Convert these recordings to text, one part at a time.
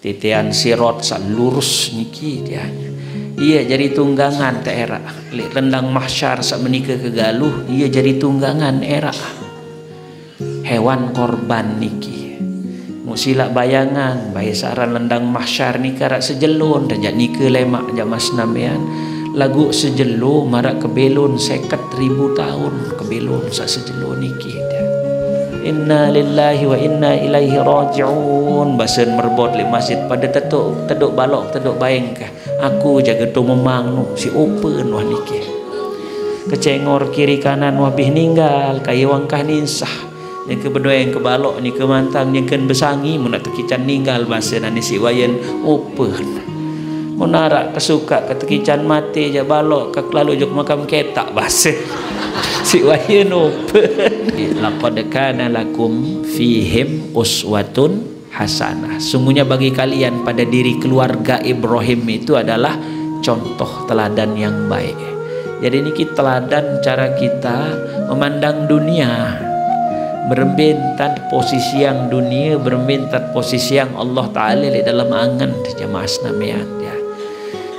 titian sirot sak lurus niki dia. Iya jadi tunggangan te era. Lek rendang mahsyar sak menika ke galuh, iya jadi tunggangan era. Hewan korban niki. Musila bayangan bae saran lendang mahsyar nika rak sejelun dan nika lemak jamas namian. Lagu sejelo marak kebelun 50.000 tahun kebelun sak sejelo niki dia. Inna lillahi wa inna ilaihi raji'un. Basen merbot li masjid pada teduk balok teduk baeng kah. Aku jaga tu memang nu si open wah niki. Kecengor kiri kanan wabih ninggal kayu wangkah ninsah. Yang ke berdua yang ke balok ni ke mantang yang ken besangi mun nak tekican ninggal basen ani si wayen open. Munarak kesuka ketekican mati aja balok ke lalu juk makam ketak basen. Si wayen open. Laqad kana lakum fihim uswatun hasanah. Sungguhnya bagi kalian pada diri keluarga Ibrahim itu adalah contoh teladan yang baik. Jadi ini teladan cara kita memandang dunia. Berbentat posisi yang dunia, berbentat posisi yang Allah Ta'ala di dalam angan jamaah namiat ya.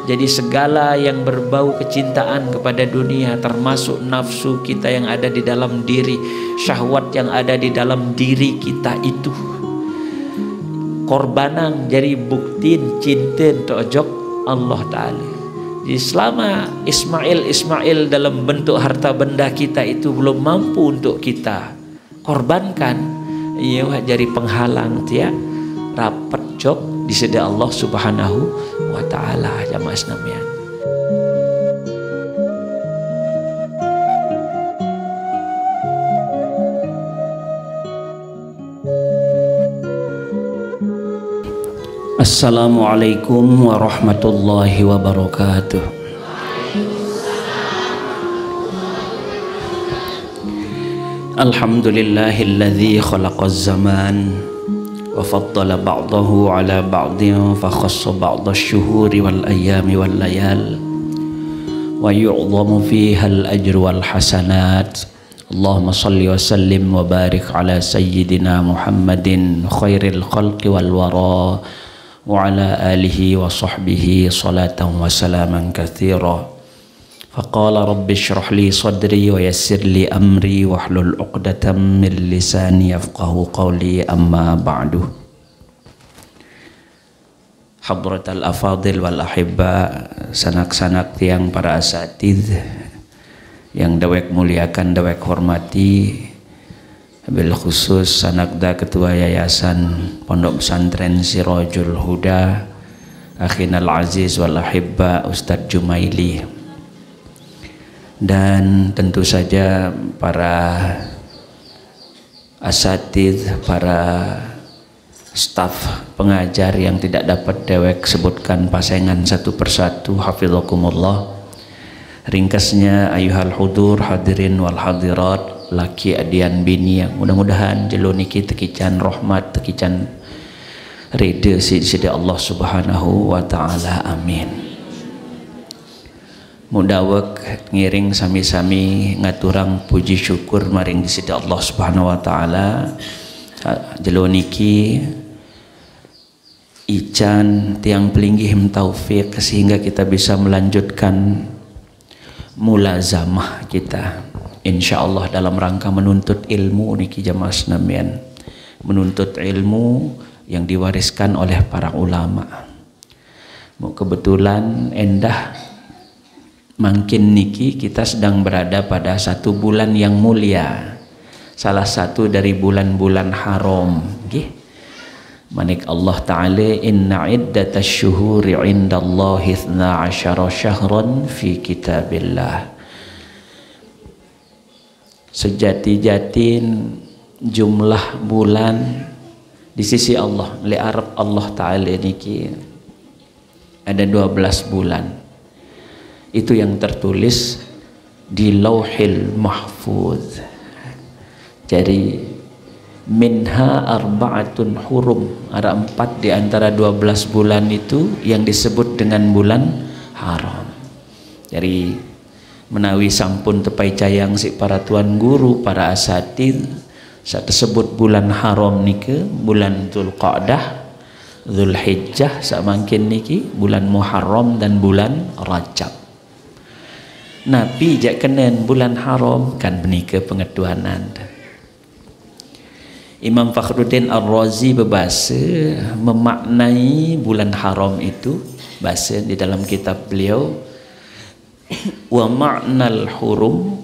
Jadi segala yang berbau kecintaan kepada dunia, termasuk nafsu kita yang ada di dalam diri, syahwat yang ada di dalam diri kita itu, korbanan jadi buktiin cinta tojok Allah Ta'ala. Jadi selama Ismail dalam bentuk harta benda kita itu belum mampu untuk kita korbankan, ia jadi penghalang dia rapat jok di sisi Allah Subhanahu wa Ta'ala jamaah namian. Assalamualaikum warahmatullahi wabarakatuh. Alhamdulillahilladzi khalaqaz zaman wa faddala ba'dahu ala ba'din fa khassa ba'dasy syuhuri wal ayyami wal layal wa yu'dhamu fiha al ajru wal hasanat. Allahumma salli wa sallim wa barik ala sayyidina Muhammadin khairil khalqi wal wara wa ala alihi wa sahbihi salatan wa salaman katsira. Faqala rabbi shrah li sadri wa yassir li amri wahlul 'uqdatam min lisani yafqahu qawli, amma ba'du. Hadratal afadil wal ahibba, sanak-sanak tiang para asatidz yang dawek muliakan dawek hormati, bil khusus sanakda ketua yayasan Pondok Pesantren Sirajul Huda akhinal aziz wal ahibba Ustadz Jumaili, dan tentu saja para asatidz, para staf pengajar yang tidak dapat dewek sebutkan pasangan satu persatu, hafizakumullah. Ringkasnya ayuhal hudur hadirin wal hadirat, laki adian bini yang mudah-mudahan jelo niki tekican rahmat, tekican ridha sidi Allah Subhanahu wa Ta'ala, amin. Mudawak ngiring sami-sami ngaturang puji syukur maring di sisi Allah Subhanahu wa Ta'ala. Jelo niki ican tiang pelinggih taufik sehingga kita bisa melanjutkan mulazamah kita insyaallah dalam rangka menuntut ilmu niki jamaah namian, menuntut ilmu yang diwariskan oleh para ulama. Kebetulan endah makin niki kita sedang berada pada satu bulan yang mulia, salah satu dari bulan-bulan haram. Manik Allah Ta'ala, inna iddatasy syuhuri indallahi 12 syahran fi kitabillah. Sejati-jatin jumlah bulan di sisi Allah, li arab Allah Ta'ala niki ada 12 bulan. Itu yang tertulis di Lauhil Mahfuz. Jadi minha arba'atun hurum, ada 4 di antara 12 bulan itu yang disebut dengan bulan haram. Jadi menawi sampun tepai cayang si para tuan guru, para asatidz, saat tersebut bulan haram nike bulan Dzulqa'dah Zulhijjah samangkin niki bulan Muharram dan bulan Rajab. Nabi jak kenen bulan haram kan menika pengetuanan. Imam Fakhruddin Ar-Razi berbahasa memaknai bulan haram itu, bahasa di dalam kitab beliau, wa ma'nal hurum,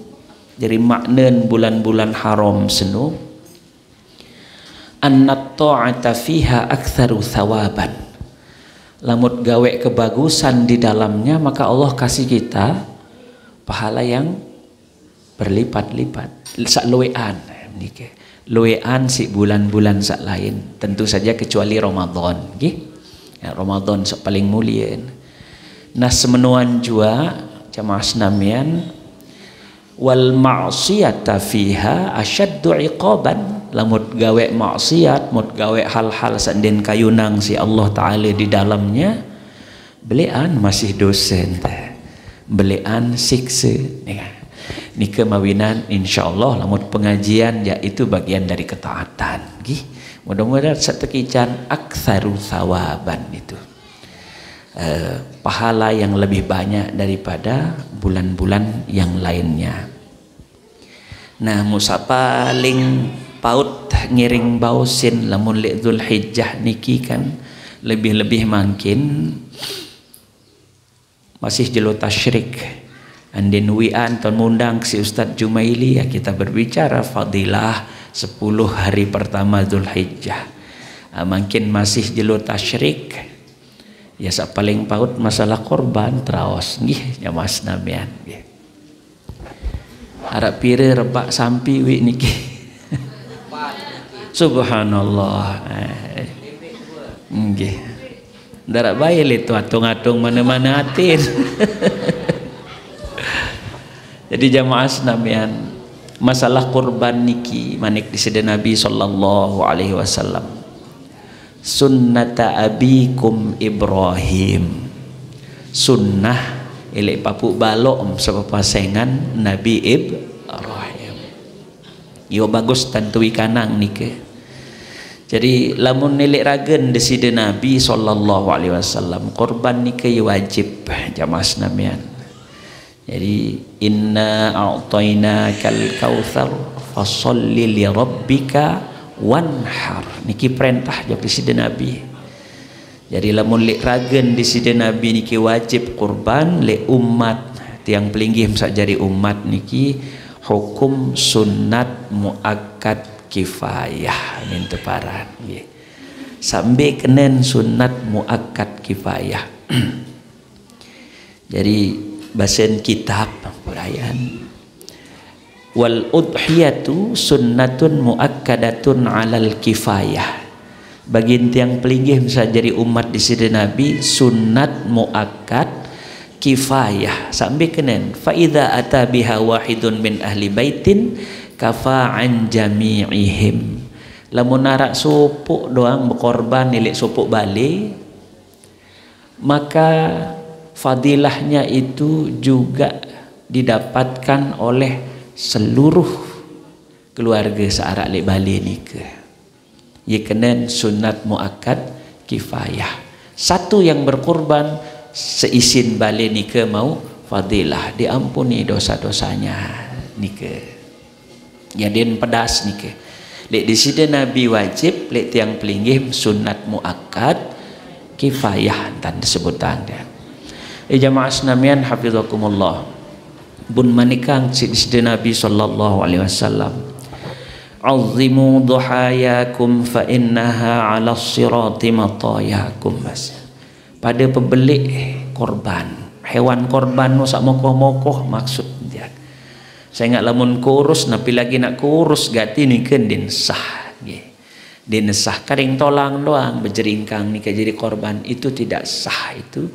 jadi makna bulan-bulan haram senu, annat ta'ata fiha aktsaru thawaban, lamut gawe kebagusan di dalamnya maka Allah kasih kita pahala yang berlipat-lipat, sak luwean niki. Luwean si bulan-bulan sak lain, tentu saja kecuali Ramadan nggih. Ya, Ramadan sak paling mulia. Nah semenuan jua jamaah senamian, wal ma'siyata fiha asyaddu iqaban, lamut gawe maksiat, mut gawe hal-hal sanden kayunang si Allah Ta'ala di dalamnya, belian masih dosen, belian siksa. Nika mawinan insyaallah lamut pengajian ya itu bagian dari ketaatan nggih. Mudah-mudahan satekican aktsaru thawaban itu pahala yang lebih banyak daripada bulan-bulan yang lainnya. Nah musa paling paut ngiring bausin lamun li Zulhijjah niki kan lebih-lebih mungkin masih jelo tasyrik. Andin wian ton mundang si Ustadz Jumaili ya, kita berbicara fadilah 10 hari pertama Zulhijjah. Mungkin masih jelo tasyrik. Ya sak paling paut masalah korban teraos nggih ya Mas Namian nggih. Harap pire rebak sampi wi niki. Subhanallah. Nggih. Darak bae itu atung-atung mana-mana atin. Jadi jamaah senamian, masalah kurban niki manik disida Nabi sallallahu alaihi wasallam. Sunnata abikum Ibrahim. Sunnah ilek papuk balok sepapasengan Nabi Ibrahim. Yo bagus tantui kanang nike. Jadi lamun nilai ragen disida Nabi sallallahu alaihi wasallam, kurban nike wajib jamaah senamian. Jadi inna a'tainakal kautsar fasholli li rabbika wanhar, niki perintah jak disida Nabi. Jadi lamun lek ragen disida Nabi niki wajib kurban le umat tiang pelinggih sakjari umat niki hukum sunnat muakkad kifayah minta paran nggih. Sampai kenen sunnat muakkad kifayah. Jadi basen kitab purayan wal udhiyatu sunnatun muakkadatun alal kifayah, bagi tiang pelinggih bisa jadi umat di sida Nabi sunnat muakkad kifayah sampai kenen fa idza ata biha wahidun min ahli baitin kafa an jami'ihim, lamun narak supuk doang berkorban nilai supuk balik maka fadilahnya itu juga didapatkan oleh seluruh keluarga searak lek bali nikah. Ye kenen sunat muakkad kifayah. Satu yang berkorban seisin bali nikah mau fadilah, diampuni dosa-dosanya nikah. Ya den pedas nikah. Lek di sida Nabi wajib, lek tiang pelinggih sunat muakkad kifayah dan disebutan dia. Jamaah senamian hafizakumullah, bun manikang sida Nabi sallallahu alaihi wasallam, azimu duhayakum fa innaha 'ala sirati matayakum. Pada pembeli korban, hewan korban nu sak mokoh-mokoh maksud dia. Saya ingat lamun kurus napi lagi nak kurus gati nikeun din sah nggih. Din sah karing tolang doang berjeringkang nikah jadi korban itu tidak sah, itu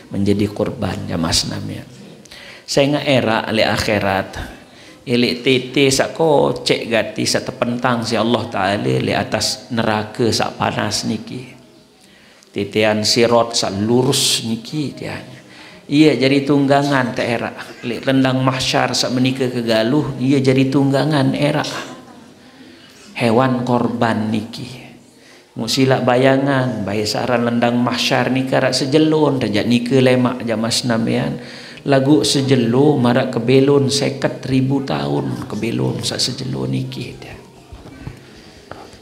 menjadi korban jamaah senamnya. Saya ingat era le akhirat ilik tete sak kocek gati sak tepentang si Allah Ta'ala le atas neraka sak panas niki. Titian sirot sak lurus niki dia. Iya jadi tunggangan te era. Le rendang mahsyar sak menika kegaluh iya jadi tunggangan era. Hewan korban niki. Musila bayangan bayi saran lendang mahsyar ni karak sejelun rajak nika lemak jamas namian lagu sejelu marak kebelun 50,000 tahun kebelun sak sejelu niki dia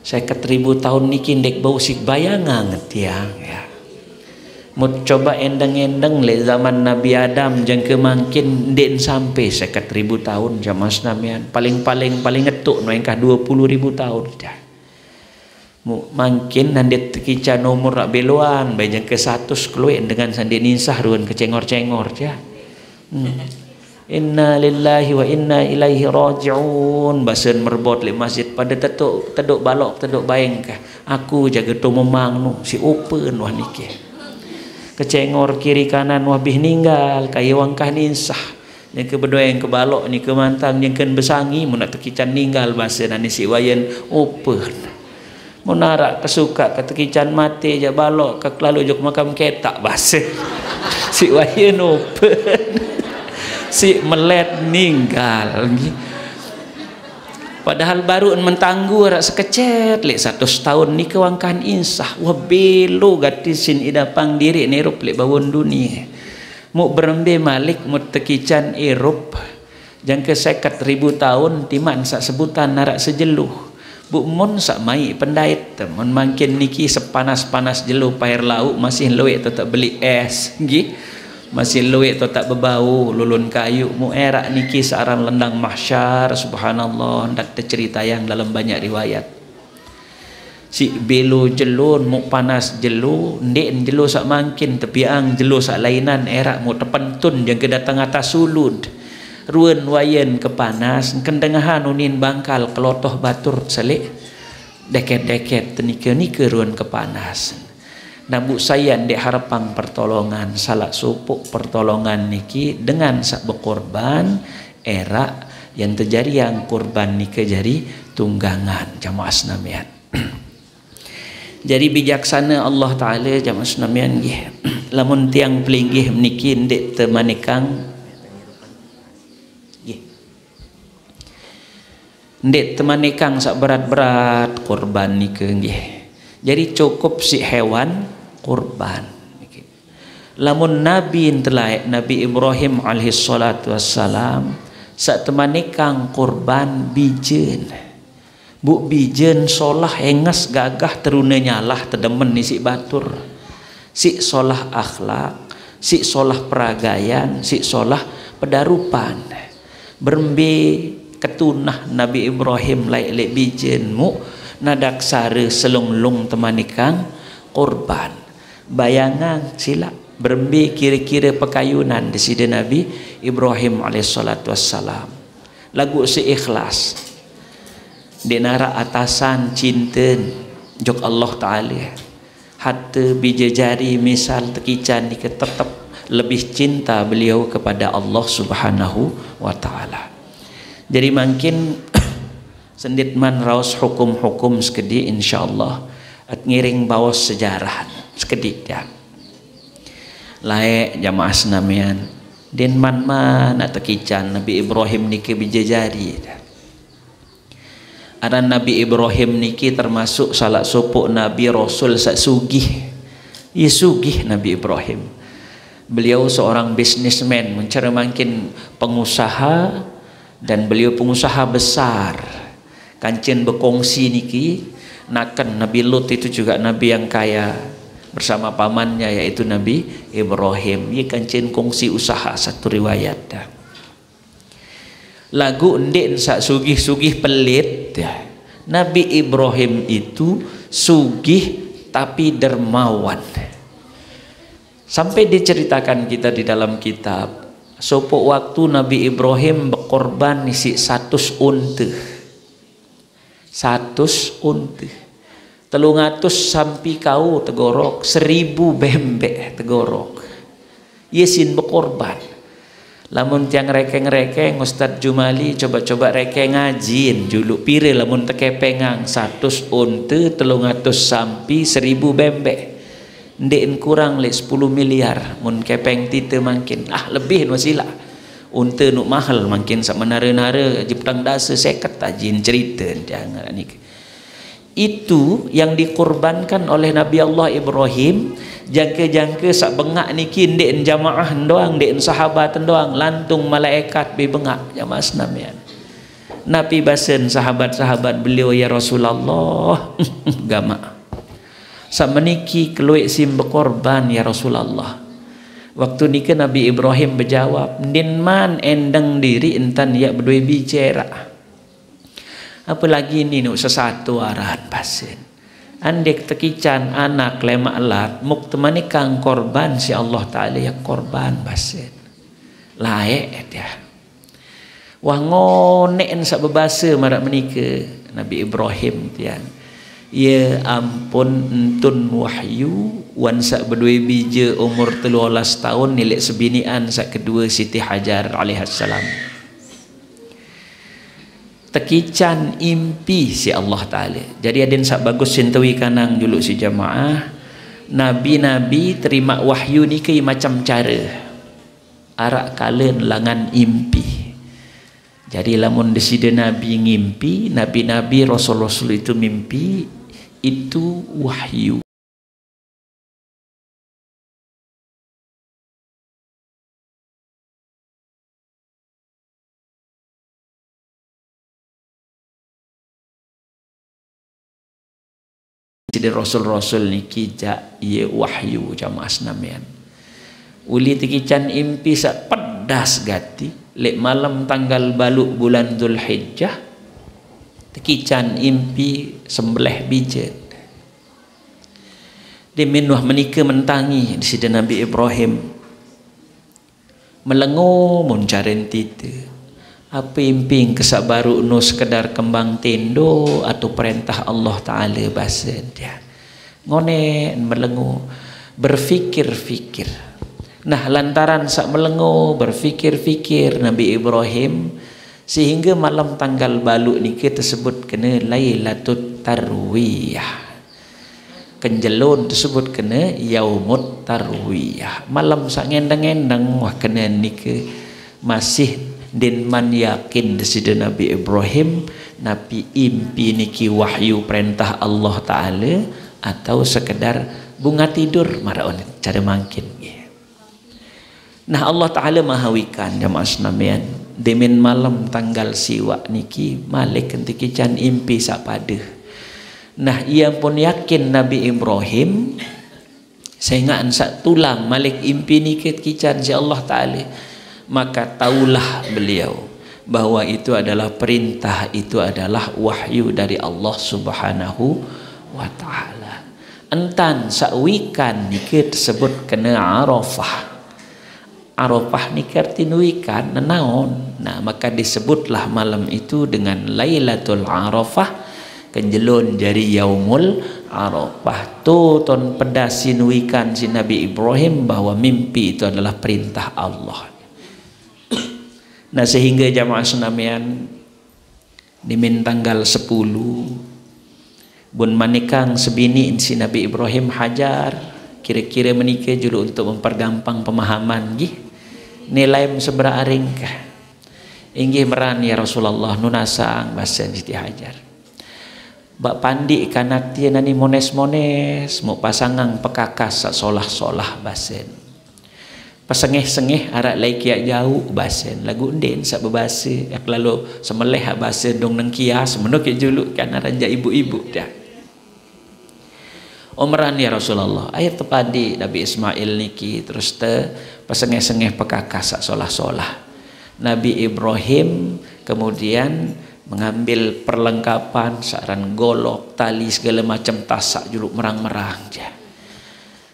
50,000 tahun niki ndek bau sik bayangan tiang ya mut coba endeng-endeng le zaman Nabi Adam jangka makin ndek sampai 50,000 tahun jamas namian paling ngetuk no engkah 20,000 tahun dah makin nanti tekica nomor rak beluan banyak ke 100 keluar dengan sandi ninsah ruan kecengor-cengor ya. Inna lillahi wa inna ilaihi raji'un basen merbot le masjid pada teduk balok teduk bayang kah aku jaga tu memang nu si open wah niki kecengor kiri kanan wah bih ninggal kaya wangkah ninsah yang ke berdoa yang ke balok ni ke mantang yang ken besangi mun nak tekican ninggal basen ani si wayan open menarak kesuka ketekican mati je balok ke lalu jok makam ketak bahasa si wayan open si melet ninggal padahal baru mentanggu rak sekecet lek 100 tahun ni kewangkan insah wah belo gatisin idapang diri ni rup lek bawon dunia mu berembe malik mu tekican erup jang ke 50,000 tahun timan sak sebutan narak sejeluh bu mun sak mai pendait mun makin niki sepanas-panas jelu pair lauk masih luwek tetap beli es nggih masih luwek tetap bebau lulun kayu mu era niki searan lendang mahsyar subhanallah ndak tercerita yang dalam banyak riwayat si belo jelun mu panas jelu ndek jelu sak makin tepiang jelu sak lainan era mu tepentun yang kedatang atas sulud ruan wayan kepanas kendengahan unin bangkal kelotoh batur selik deket-deket tenika ruan kepanas nabu sayan dek harapang pertolongan salah supuk pertolongan niki dengan sak bekorban era yang terjadi yang korban niki jadi tunggangan jamaah senamian jadi bijaksana Allah Ta'ala jamaah senamian lamun tiang pelinggih niki ndek temanikang ndek temanikang sak berat-berat korban nike nggih. Jadi cukup si hewan korban. Lamun Nabi intelaik Nabi Ibrahim alaihi salatu wassalam sak temanikang korban bijen. Bu bijen solah engas gagah terune nyalah tedemen ni si batur. Si solah akhlak, si solah peragayan, si solah pedarupan. Berembe ketunah Nabi Ibrahim laik bijenmu nadak sare selunglung temanikang korban bayangan sila berembi kira-kira pekayunan di sini Nabi Ibrahim alaihissalatu wassalam lagu seikhlas di nara atasan cinten jok Allah Ta'ala hatta bijajari misal tekican ni tetap lebih cinta beliau kepada Allah Subhanahu wa Ta'ala. Jadi makin sendit man raus hukum-hukum sekedi insyaallah at ngiring bawas sejarah sekedi ya. Lae jamaah senamian den man nak tekican Nabi Ibrahim niki bijajari. Aran Nabi Ibrahim niki termasuk salah sopok Nabi Rasul sak sugih. Ia sugih Nabi Ibrahim. Beliau seorang businessman mencari makin pengusaha dan beliau pengusaha besar kancen berkongsi niki nakan Nabi Lut itu juga nabi yang kaya bersama pamannya yaitu Nabi Ibrahim ia kancen kongsi usaha satu riwayat dah. Lagu ndek sak sugih-sugih pelit dah. Nabi Ibrahim itu sugih tapi dermawan sampai diceritakan kita di dalam kitab sopok waktu Nabi Ibrahim berkorban isi 100 unta 100 unta 300 sampai kau tegorok 1000 bembek tegorok yesin berkorban lamun tiang rekeng-rekeng Ustaz Jumali coba-coba rekeng ngajin juluk pire lamun teke pengang 100 unta 300 sampai 1000 bembek ndek kurang le 10 miliar mun kepeng tite makin lebih wasila unta nuk mahal makin sak menara-nara jeptang dasa 50 tajin cerita jangan ni Itu yang dikorbankan oleh Nabi Allah Ibrahim. Jangka-jangka sak bengak niki ndek jamaah doang, ndek sahabat doang, lantung malaikat be bengak jamaah senamian. Nabi basen sahabat-sahabat beliau, ya Rasulullah, gama sak meniki keluik sim berkorban ya Rasulullah. Waktu niki Nabi Ibrahim berjawab, "Din man endang diri entan ya berdua bicara." Apalagi ini nuk sesatu arahan pasen. Andek tekican anak lemak lat muk temani kang korban si Allah Ta'ala ya korban pasen. Laek dia. Wah ngonek sak bebasa marak menika Nabi Ibrahim tian. Ya ampun entun wahyu wan sak berdua bija umur 13 tahun nilai sebinian sak kedua Siti Hajar alaihissalam. Tekican impi si Allah Ta'ala. Jadi adin sak bagus sintawi kanang juluk si jamaah. Nabi-nabi terima wahyu ni ke macam cara. Arak kalen langan impi. Jadi lamun desida Nabi ngimpi, Nabi-nabi Rasul-Rasul itu mimpi, itu wahyu. Jadi Rasul-Rasul ni kijak ia wahyu jamaah senamian. Uli tikican impi sak pedas gati lek malam tanggal baluk bulan Zulhijjah. Tikican impi sembelih bijet. Di minuh menika mentangi di sida Nabi Ibrahim. Melengo mun caren tite. Apa imping kesak baru no sekedar kembang tendo atau perintah Allah Ta'ala basen dia. Ngone melengu berfikir-fikir. Nah lantaran sak melengu berfikir-fikir Nabi Ibrahim sehingga malam tanggal baluk ni kita sebut kena Lailatul Tarwiyah. Kenjelun tersebut kena Yaumut Tarwiyah. Malam sak ngendang-ngendang wah kena ni ke masih din man yakin desida Nabi Ibrahim Nabi impi niki wahyu perintah Allah Ta'ala atau sekedar bunga tidur maraon cara mangkin. Nah Allah Ta'ala mahawikan jamaah senamian demin malam tanggal siwak niki malik kentiki can impi sapada. Nah ia pun yakin Nabi Ibrahim sehingga ansak tulang malik impi niki kican si Allah Ta'ala. Maka taulah beliau bahwa itu adalah perintah, itu adalah wahyu dari Allah Subhanahu wa Ta'ala. Entan sakwikan niki tersebut kena Arafah. Arafah niki artinya wikan nanaon. Nah maka disebutlah malam itu dengan Lailatul Arafah, kenjelun jari Yaumul Arafah. Tu ton pedasin wikan si Nabi Ibrahim bahwa mimpi itu adalah perintah Allah. Nah sehingga jamaah senamian dimin tanggal 10 bun manikang sebini si Nabi Ibrahim Hajar kira-kira menikah julu untuk mempergampang pemahaman gih nilai sebera aringkah inggih meran ya Rasulullah nunasang bahasa Siti Hajar bak pandi kanak tia nani mones-mones mau pasangan pekakas solah-solah basen pasengeh-sengeh arak laikiak jauh basen lagu den sak bebasa yak lalu semeleh bahasa dong nang kias menuk juluk kan aranja ibu-ibu dah. Omran ya Rasulullah ayat tepadi Nabi Ismail niki terus te pasengeh-sengeh pekakas sak solah-solah. Nabi Ibrahim kemudian mengambil perlengkapan saran golok tali segala macam tasak juluk merang-merang je.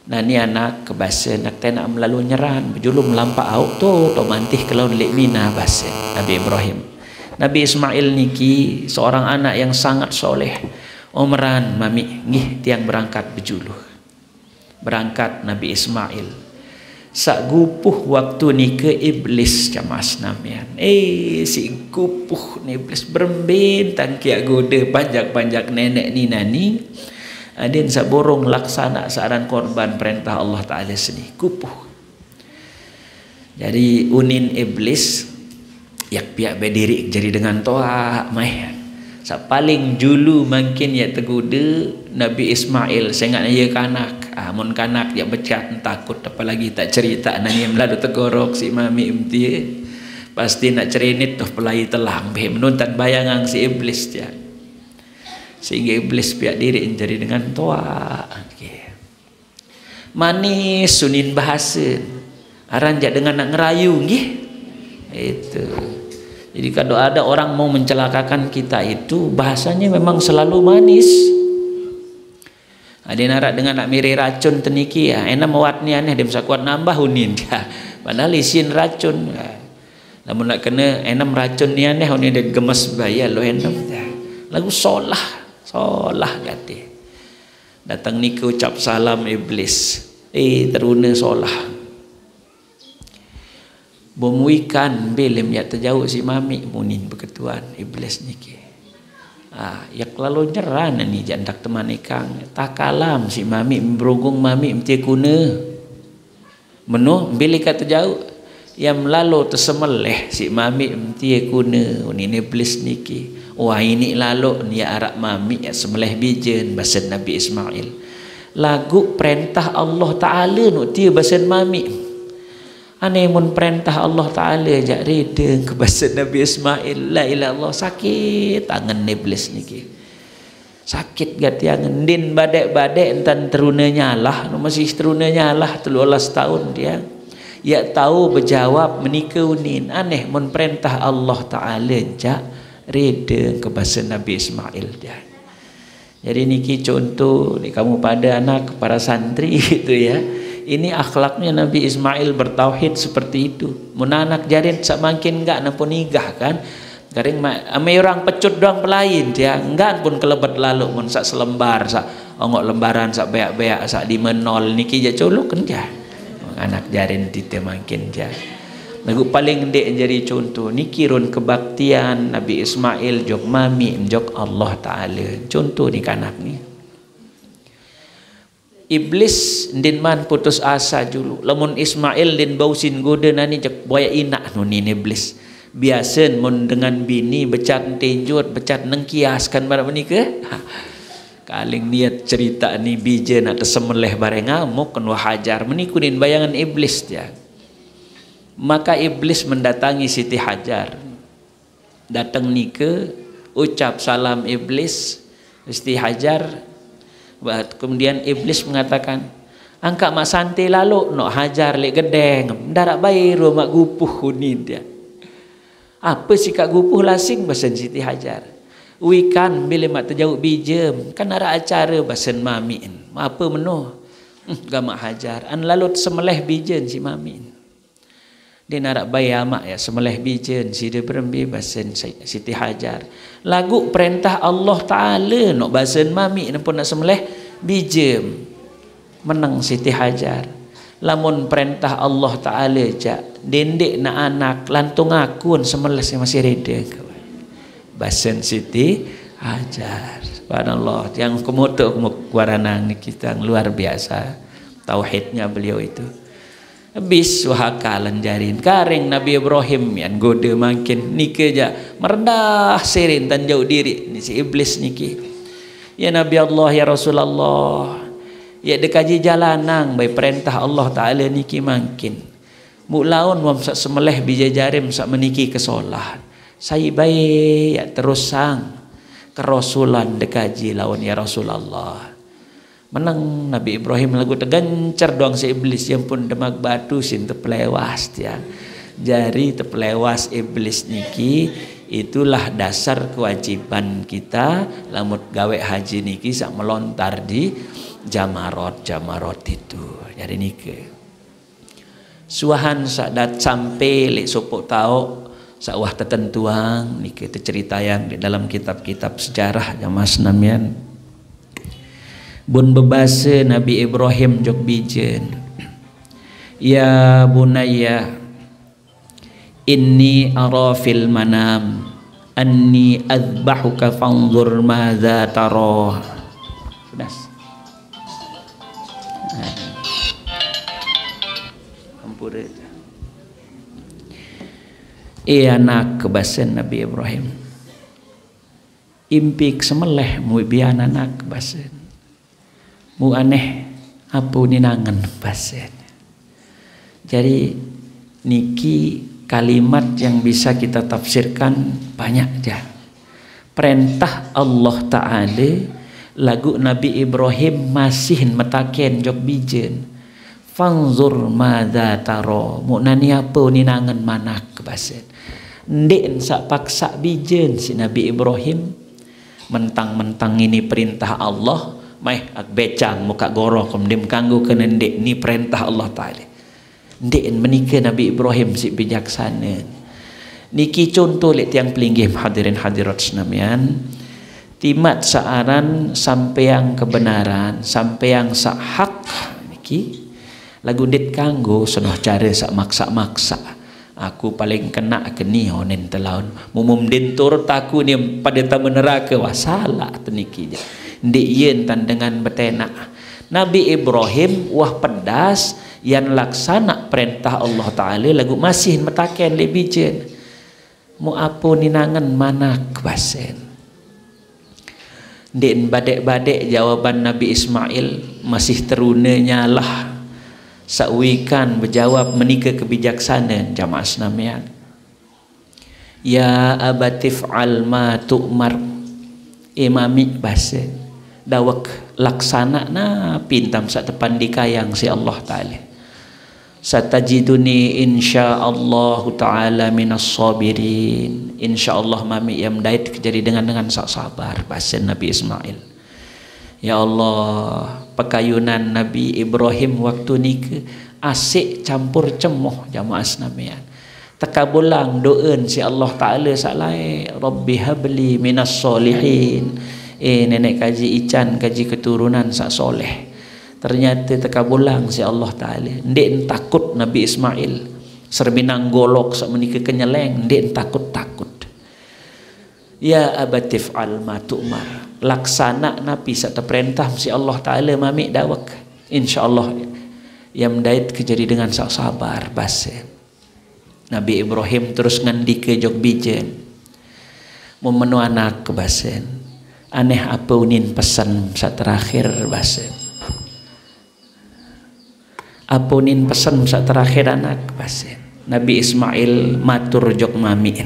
Nah ni anak kebasa nak tenak melalui nyeran berjulum lampak au tu mantih kalau lek mina basa Nabi Ibrahim. Nabi Ismail niki seorang anak yang sangat soleh. Omran mami ngih tiang berangkat berjuluh. Berangkat Nabi Ismail. Sak gupuh waktu ni ke iblis jamaah senamian. Si gupuh ni iblis berembentang kiak goda panjak-panjak nenek ni nani. Adin saborong laksana saran korban perintah Allah Ta'ala seni kupuh. Jadi unin iblis yak pihak berdiri jadi dengan toa mai Sa paling julu mungkin ya teguda Nabi Ismail sengat ya kanak. Mun kanak ya becat takut apalagi tak cerita nani melalu tegorok si mami emti. Pasti nak cerenit tuh pelai telang be menuntan bayangan si iblis dia. Sehingga iblis pihak diri jadi dengan toa. Okay. Manis sunin bahasa. Aranjak dengan nak ngerayu nggih. Itu. Jadi kalau ada orang mau mencelakakan kita itu bahasanya memang selalu manis. Ada narak dengan nak miri racun teniki ya. Enak mawat ni aneh dia bisa kuat nambah unin ya. Padahal isin racun. Namun nak kena enam racun ni aneh unin dia gemes bayar lo enam. Lagu solah gati. Datang ni ke ucap salam iblis. Teruna solah. Bomuikan belem ya terjauh si mami munin berketuan iblis niki. Ya lalu nyeran ni jandak teman ikang. Tak kalam si mami berunggung mami mesti kuna. Menuh beli kata jauh. Yang lalu tersemeleh si mami mesti kuna munin iblis niki. Wah ini lalu ni arak mami ya semeleh bijen bahasa Nabi Ismail. Lagu perintah Allah Taala nu tia bahasa mami. Aneh mun perintah Allah Ta'ala jak reda ke bahasa Nabi Ismail. La ilaha illallah sakit tangan iblis niki. Sakit gati angan. Din badek-badek entan teruna nyalah. Masih teruna nyalah 13 tahun dia. Ya tahu berjawab menikah unin. Aneh mun perintah Allah Ta'ala jak reda ke bahasa Nabi Ismail dia. Jadi niki contoh ni kamu pada anak para santri gitu ya. Ini akhlaknya Nabi Ismail bertauhid seperti itu. Mun anak jarin sak makin enggak nampun igah kan. Garing ame orang pecut doang pelain dia. Enggak pun kelebet lalu mun sak selembar sak ongok lembaran sak beak-beak sak di menol niki ja colok kan ja. Anak jarin tite makin ja. Lagu paling ndek jadi contoh niki ron kebaktian Nabi Ismail jok mami jok Allah Taala. Contoh ni kanak ni. Iblis din man putus asa dulu. Lamun Ismail din bausin goda nani jak boya inak nunin iblis. Biasen mun dengan bini becat tenjut, becat nengkiaskan barang menika. Kaling niat cerita ni bijen atau semeleh bareng ngamuk kan hajar meniku din bayangan iblis dia. Maka iblis mendatangi Siti Hajar. Datang nike ucap salam iblis Siti Hajar. Kemudian iblis mengatakan, angkat mak santai lalu nak hajar lek gedeng, darak bayi mak gupuh kunin dia. Apa sih kak gupuh lasing basen Siti Hajar. Wikan bila mak terjauh bijem, kan ada acara basen mamin. Apa menuh? Gamak hajar. An lalu semeleh bijen si mamin. Dia narak bayi amak ya semeleh bijen si dia berembi basen Siti Hajar. Lagu perintah Allah Ta'ala nak basen mami pun nak semeleh bijem menang Siti Hajar. Lamun perintah Allah Ta'ala jak dendek nak anak lantung akun semeleh masih reda basen Siti Hajar. Subhanallah yang kemutuk waranang ni kita luar biasa tauhidnya beliau itu. Habis wahakalan jarin karing Nabi Ibrahim yang goda makin nike ja merendah serin dan jauh diri ni si iblis niki. Ya Nabi Allah ya Rasulullah ya dekaji jalanang by perintah Allah Ta'ala niki makin mulaun wam sak semeleh bija jarim sak meniki kesolah saya baik ya terus sang kerasulan dekaji lawan ya Rasulullah. Menang Nabi Ibrahim lagu tegancar doang si iblis yang pun demak batu sin tepelewas dia. Jari tepelewas iblis niki itulah dasar kewajiban kita lamut gawe haji niki sak melontar di jamarot itu. Jadi niki suahan sak dat sampai lek sopok tau sak wah tertentuang niki cerita yang di dalam kitab-kitab sejarah jamaah senamian. Bun bebasa Nabi Ibrahim jok bijen. Ya bunayya inni ara fil manam anni adbahuka fanzur madza tara. Sudah. Ampura. Anak kebasan Nabi Ibrahim. impik semeleh mu bian anak basen. Mu aneh apa ninangan basen. Jadi niki kalimat yang bisa kita tafsirkan banyak aja. Perintah Allah Ta'ala lagu Nabi Ibrahim masih metaken jok bijen. Fanzur madza taro. Mu nani apa ninangan manak basen. Ndek sak paksa bijen si Nabi Ibrahim. Mentang-mentang ini perintah Allah, mai ak becang muka goro kemudian kanggo kena ndek ni perintah Allah Ta'ala. Ndek menikah Nabi Ibrahim si bijaksana. Niki contoh lek tiang pelinggih hadirin hadirat senamian. Timat saaran sampeang kebenaran, sampeang sak hak niki lagu ndet kanggo senoh cara sak maksa-maksa. Aku paling kena keni honen telaun mumum dentur taku ni pada tamu neraka wah salah teniki je ndik yen tan dengan betena. Nabi Ibrahim wah pedas yang laksana perintah Allah Ta'ala lagu masih metaken lebijen mu apa ninangan mana kebasen ndik badek-badek jawaban Nabi Ismail masih terunanya lah. Sakwikan berjawab menikah kebijaksanaan jamaah senamian. Ya abatif al ma tu'mar imami base dawak laksana na pintam sak tepan dikayang si Allah Ta'ala. Satajiduni insyaallah ta'ala minas sabirin. Insyaallah mami yang dait jadi dengan sak sabar base Nabi Ismail. Ya Allah, pekayunan Nabi Ibrahim waktu nikah asik campur cemoh jamaah senamian. Tekabulang doen si Allah Ta'ala salai Rabbi habli minas solihin. Nenek kaji ican kaji keturunan sak soleh. Ternyata tekabulang si Allah Ta'ala. Ndek takut Nabi Ismail serbinang golok sak menikah kenyeleng. Ndek takut. Ya abatif al ma tu'mar. Laksana nabi satu perintah si Allah Ta'ala mami dawak insyaallah yang dait kejadi dengan sak sabar base. Nabi Ibrahim terus ngandike jok bijen memenu anak ke basen aneh apa unin pesan sak terakhir basen apa unin pesan sak terakhir anak basen. Nabi Ismail matur jok mami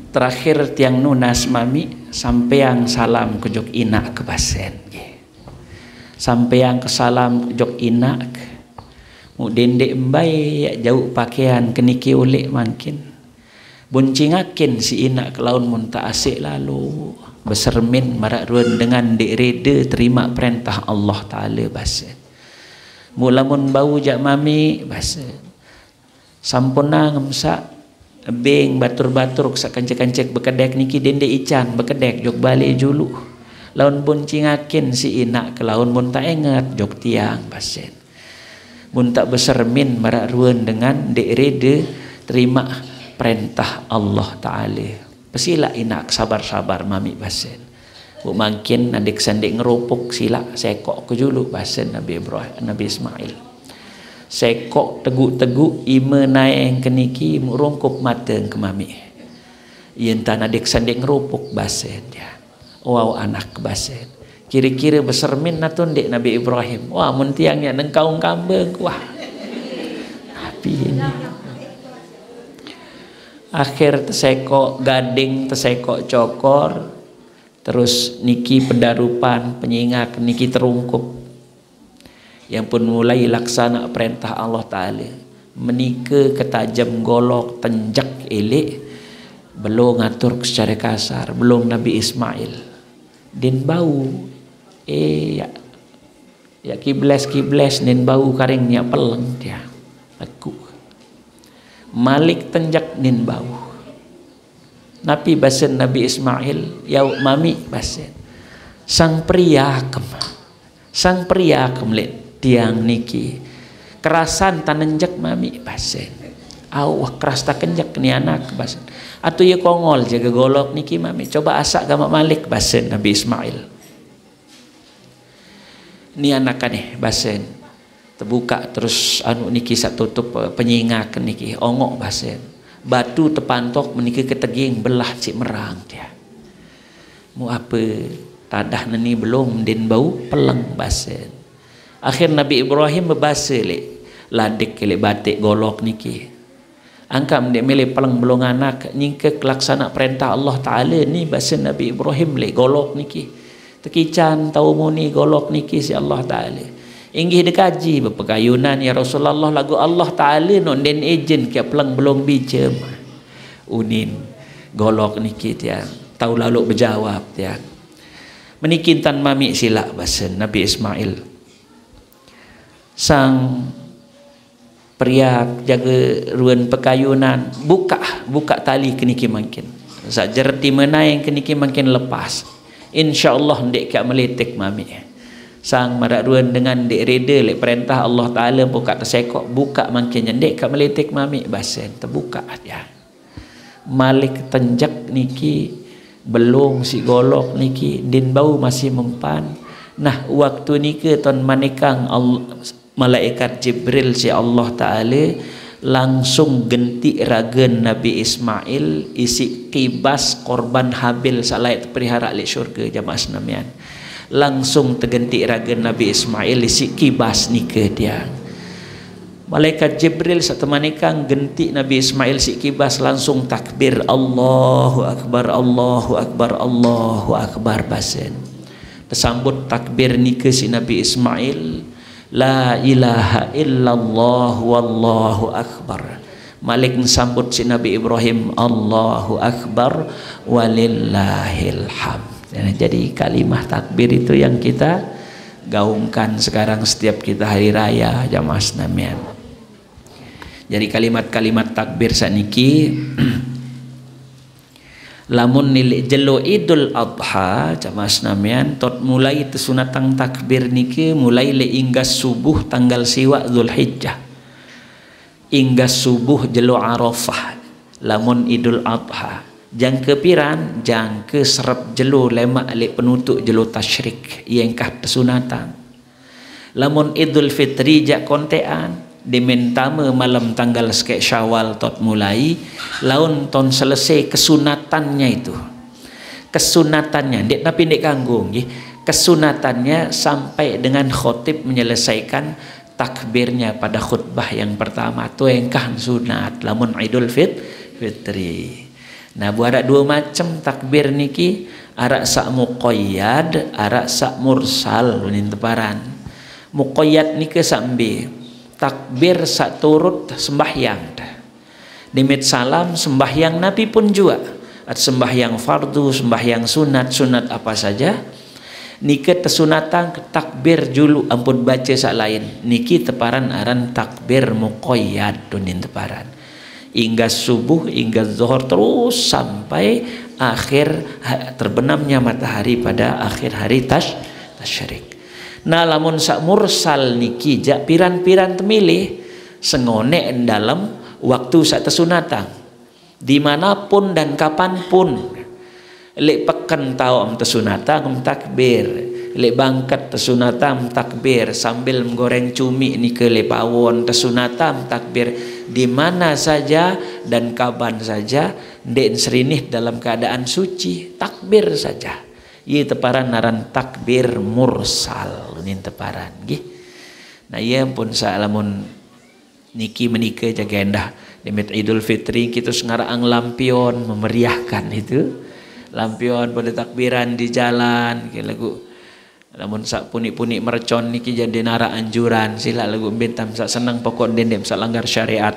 terakhir tiang nunas mami sampeang salam ke jok inak ke basen sampeang ke salam jok inak mu dendek mbai ya jauh pakaian keniki ulek makin buncingakin si inak ke laun mun tak asik lalu besermin marak ruan dengan dek reda terima perintah Allah Ta'ala basen mula mun bau jak mami basen sampuna ngemsak beng batur-batur sak kancek-kancek bekedek niki dende ican bekedek jok balik julu laun pun cingakin si inak ke laun pun tak ingat jok tiang basen pun tak besermin marak ruan dengan dek reda terima perintah Allah Ta'ala pesila inak sabar-sabar mami basen bu makin adik sandik ngerupuk sila sekok ke julu basen Nabi Ibrahim Nabi Ismail sekok teguk-teguk ima naeng keniki murungkup mata ke mami yen tan adik sandik ngerupuk basen dia wow anak basen kira-kira besermin natun dek Nabi Ibrahim wah mun tiangnya nengkaung kambing wah tapi ini akhir tersekok gading tersekok cokor terus niki pedarupan penyingak niki terungkup yang pun mulai laksana perintah Allah Ta'ala menikah ketajam golok tenjak elek belum ngatur secara kasar belum Nabi Ismail din bau ya kiblas din bau karingnya peleng dia aku malik tenjak din bau Nabi basen Nabi Ismail ya mami basen sang pria kemlet tiang niki kerasan tanenjak mami basen awak keras tak kenjak ni anak basen atau ya kongol jaga golok niki mami coba asak gamak malik basen Nabi Ismail ni anak aneh basen terbuka terus anu niki sak tutup penyingak niki ongok basen batu terpantok menikah keteging belah cik merang dia. Mu apa tadah nani belum din bau peleng basen. Akhir Nabi Ibrahim berbahasa le ladek le batik golok niki. Angkam dia milih peleng belum anak nyingke laksana perintah Allah Taala ni bahasa Nabi Ibrahim le golok niki. Tekican tahu muni golok niki si Allah Taala. Inggih dekaji berpekayunan ya Rasulullah lagu Allah Taala non den ejen ke peleng belum bijem. Unin golok niki dia tahu lalu berjawab dia. Menikin tan mami silak bahasa Nabi Ismail. Sang pria jaga ruan pekayunan buka tali keniki makin. Sak jerti mana yang keniki makin lepas. InsyaAllah ndek kak meletek mami. Sang mararuan dengan dek reda lek perintah Allah Taala buka tersekok buka makin ndek kak meletek mami basen terbuka dia. Malik tenjak niki belum si golok niki din bau masih mempan. Nah waktu niki ton manikang malaikat Jibril si Allah Taala langsung genti ragen Nabi Ismail isi kibas korban Habil salai perihara lek syurga jamaah senamian. Langsung tergenti ragen Nabi Ismail isi kibas nikah dia. Malaikat Jibril satemanikang genti Nabi Ismail si kibas langsung takbir Allahu Akbar Allahu Akbar Allahu Akbar basen. Tersambut takbir nikah si Nabi Ismail la ilaha illallah wallahu akbar. Malik sambut si Nabi Ibrahim Allahu Akbar walillahil hamd. Jadi kalimah takbir itu yang kita gaungkan sekarang setiap kita hari raya jamaah senamian. Jadi kalimat-kalimat takbir saniki lamun nilai jelo Idul Adha jamaah senamian tot mulai sunatang takbir niki mulai le inggas subuh tanggal siwa Zulhijjah. Inggas subuh jelo Arafah lamun Idul Adha. Jang kepiran jang ke serap jelo lemak lek penutup jelo tasyrik iengkah sunatan. Lamun Idul Fitri jak kontean dimentama malam tanggal sekek Syawal tot mulai laun ton selesai kesunatannya itu. Kesunatannya dek tapi dek kanggung nggih. Kesunatannya sampai dengan khotib menyelesaikan takbirnya pada khutbah yang pertama tu engkah sunat lamun Idul Fitri. Nah buat dua macam takbir niki arak sak muqayyad arak sak mursal unin teparan. Muqayyad niki sambil takbir sak turut sembahyang. Demit salam sembahyang Nabi pun juga. At sembahyang fardu, sembahyang sunat apa saja. Niki tersunatan takbir julu ampun baca sak lain. Niki teparan aran takbir muqayyad unin teparan. Hingga subuh, hingga zuhur terus sampai akhir terbenamnya matahari pada akhir hari tasyrik. Nah lamun sak mursal niki jak piran-piran temilih sengone dalam waktu sak tersunatan dimanapun dan kapanpun lek pekan tau tersunatan takbir lek bangkat tersunatan takbir sambil menggoreng cumi ni ke lek pawon tersunatan takbir di mana saja dan kapan saja den serinih dalam keadaan suci takbir saja. Ieu teparan naran takbir mursal nin teparan nggih. Nah ieu pun salamun niki menikah jaga endah demit Idul Fitri kita ngaraang lampion memeriahkan itu. Lampion pada takbiran di jalan ke lagu lamun sak punik-punik mercon niki jadi nara anjuran sila lagu bentam sak senang pokok dendem sak langgar syariat.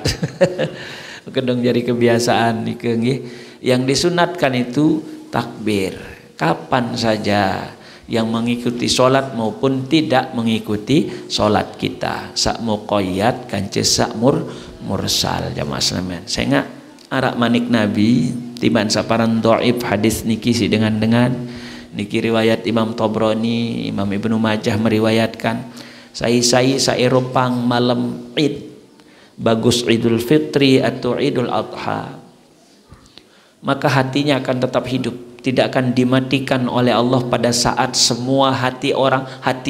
Kedong jadi kebiasaan niki nggih. Yang disunatkan itu takbir kapan saja yang mengikuti solat maupun tidak mengikuti solat kita. Sak muqayyad kance sak mursal jamaah sekalian. Saya ingat arak manik Nabi tiban saparan dhaif hadis niki si dengan niki riwayat Imam Tabrani, Imam Ibnu Majah meriwayatkan sai saeropang malam Id bagus Idul Fitri atau Idul Adha maka hatinya akan tetap hidup, tidak akan dimatikan oleh Allah pada saat semua hati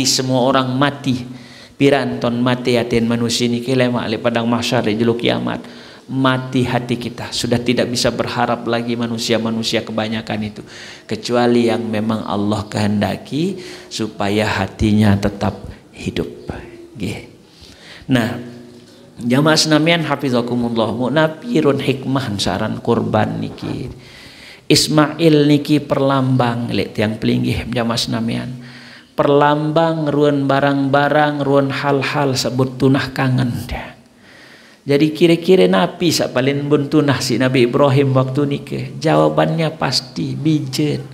semua orang mati. Piran ton mati atin manusia niki lemak le padang mahsyar di julu kiamat. mati hati kita. Sudah tidak bisa berharap lagi manusia-manusia kebanyakan itu, kecuali yang memang Allah kehendaki supaya hatinya tetap hidup. Nah, jamaah senamian hafizakumullah, munapirun hikmah saran kurban niki. Ismail niki perlambang lek tiang pelinggih jamaah senamian. Perlambang ruan barang-barang, ruan hal-hal sebut tunah kangen dia. Jadi kira-kira napi sak paling buntunah si Nabi Ibrahim waktu nikah. Jawabannya pasti bijen.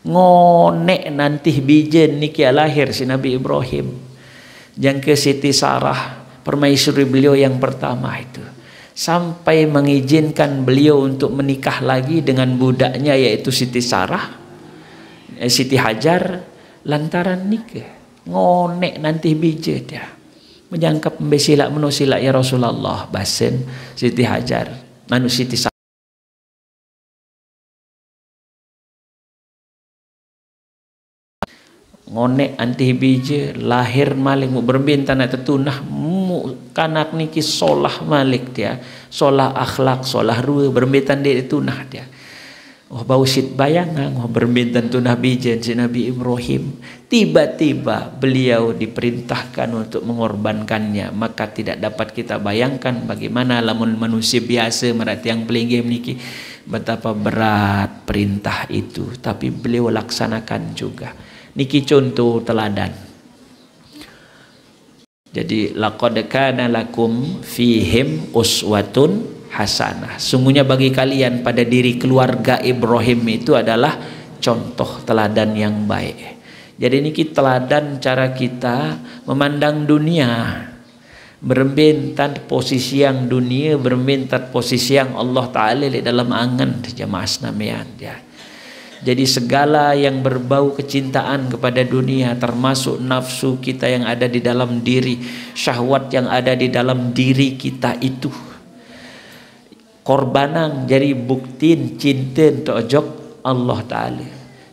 Ngonek nanti bijen nikah lahir si Nabi Ibrahim. Yang ke Siti Sarah, permaisuri beliau yang pertama itu. Sampai mengizinkan beliau untuk menikah lagi dengan budaknya yaitu Siti Sarah, Siti Hajar. Lantaran nikah, ngonek nanti bija dia. Menyangkap membesilak menusilak ya Rasulullah. Basen Siti Hajar, manu Siti Sarah. Ngonek anti bija, lahir malik mu berbintan atau tunah mu kanak niki solah malik dia. Solah akhlak, solah ruh berbintan dia tunah dia. Oh bau sit bayangan, oh berbintan tunah bijen si Nabi Ibrahim. Tiba-tiba beliau diperintahkan untuk mengorbankannya. Maka tidak dapat kita bayangkan bagaimana lamun manusia biasa merati yang pelinggih niki, betapa berat perintah itu. Tapi beliau laksanakan juga. Niki contoh teladan. Jadi laqad kana lakum fihim uswatun hasanah. Sungguhnya bagi kalian pada diri keluarga Ibrahim itu adalah contoh teladan yang baik. Jadi niki teladan cara kita memandang dunia. Berbentan posisi yang dunia, berbentan posisi yang Allah Ta'ala di dalam angan jamaah senamian ya. Jadi segala yang berbau kecintaan kepada dunia, termasuk nafsu kita yang ada di dalam diri, syahwat yang ada di dalam diri kita itu, korbanan jadi buktiin cinta tojok Allah Ta'ala.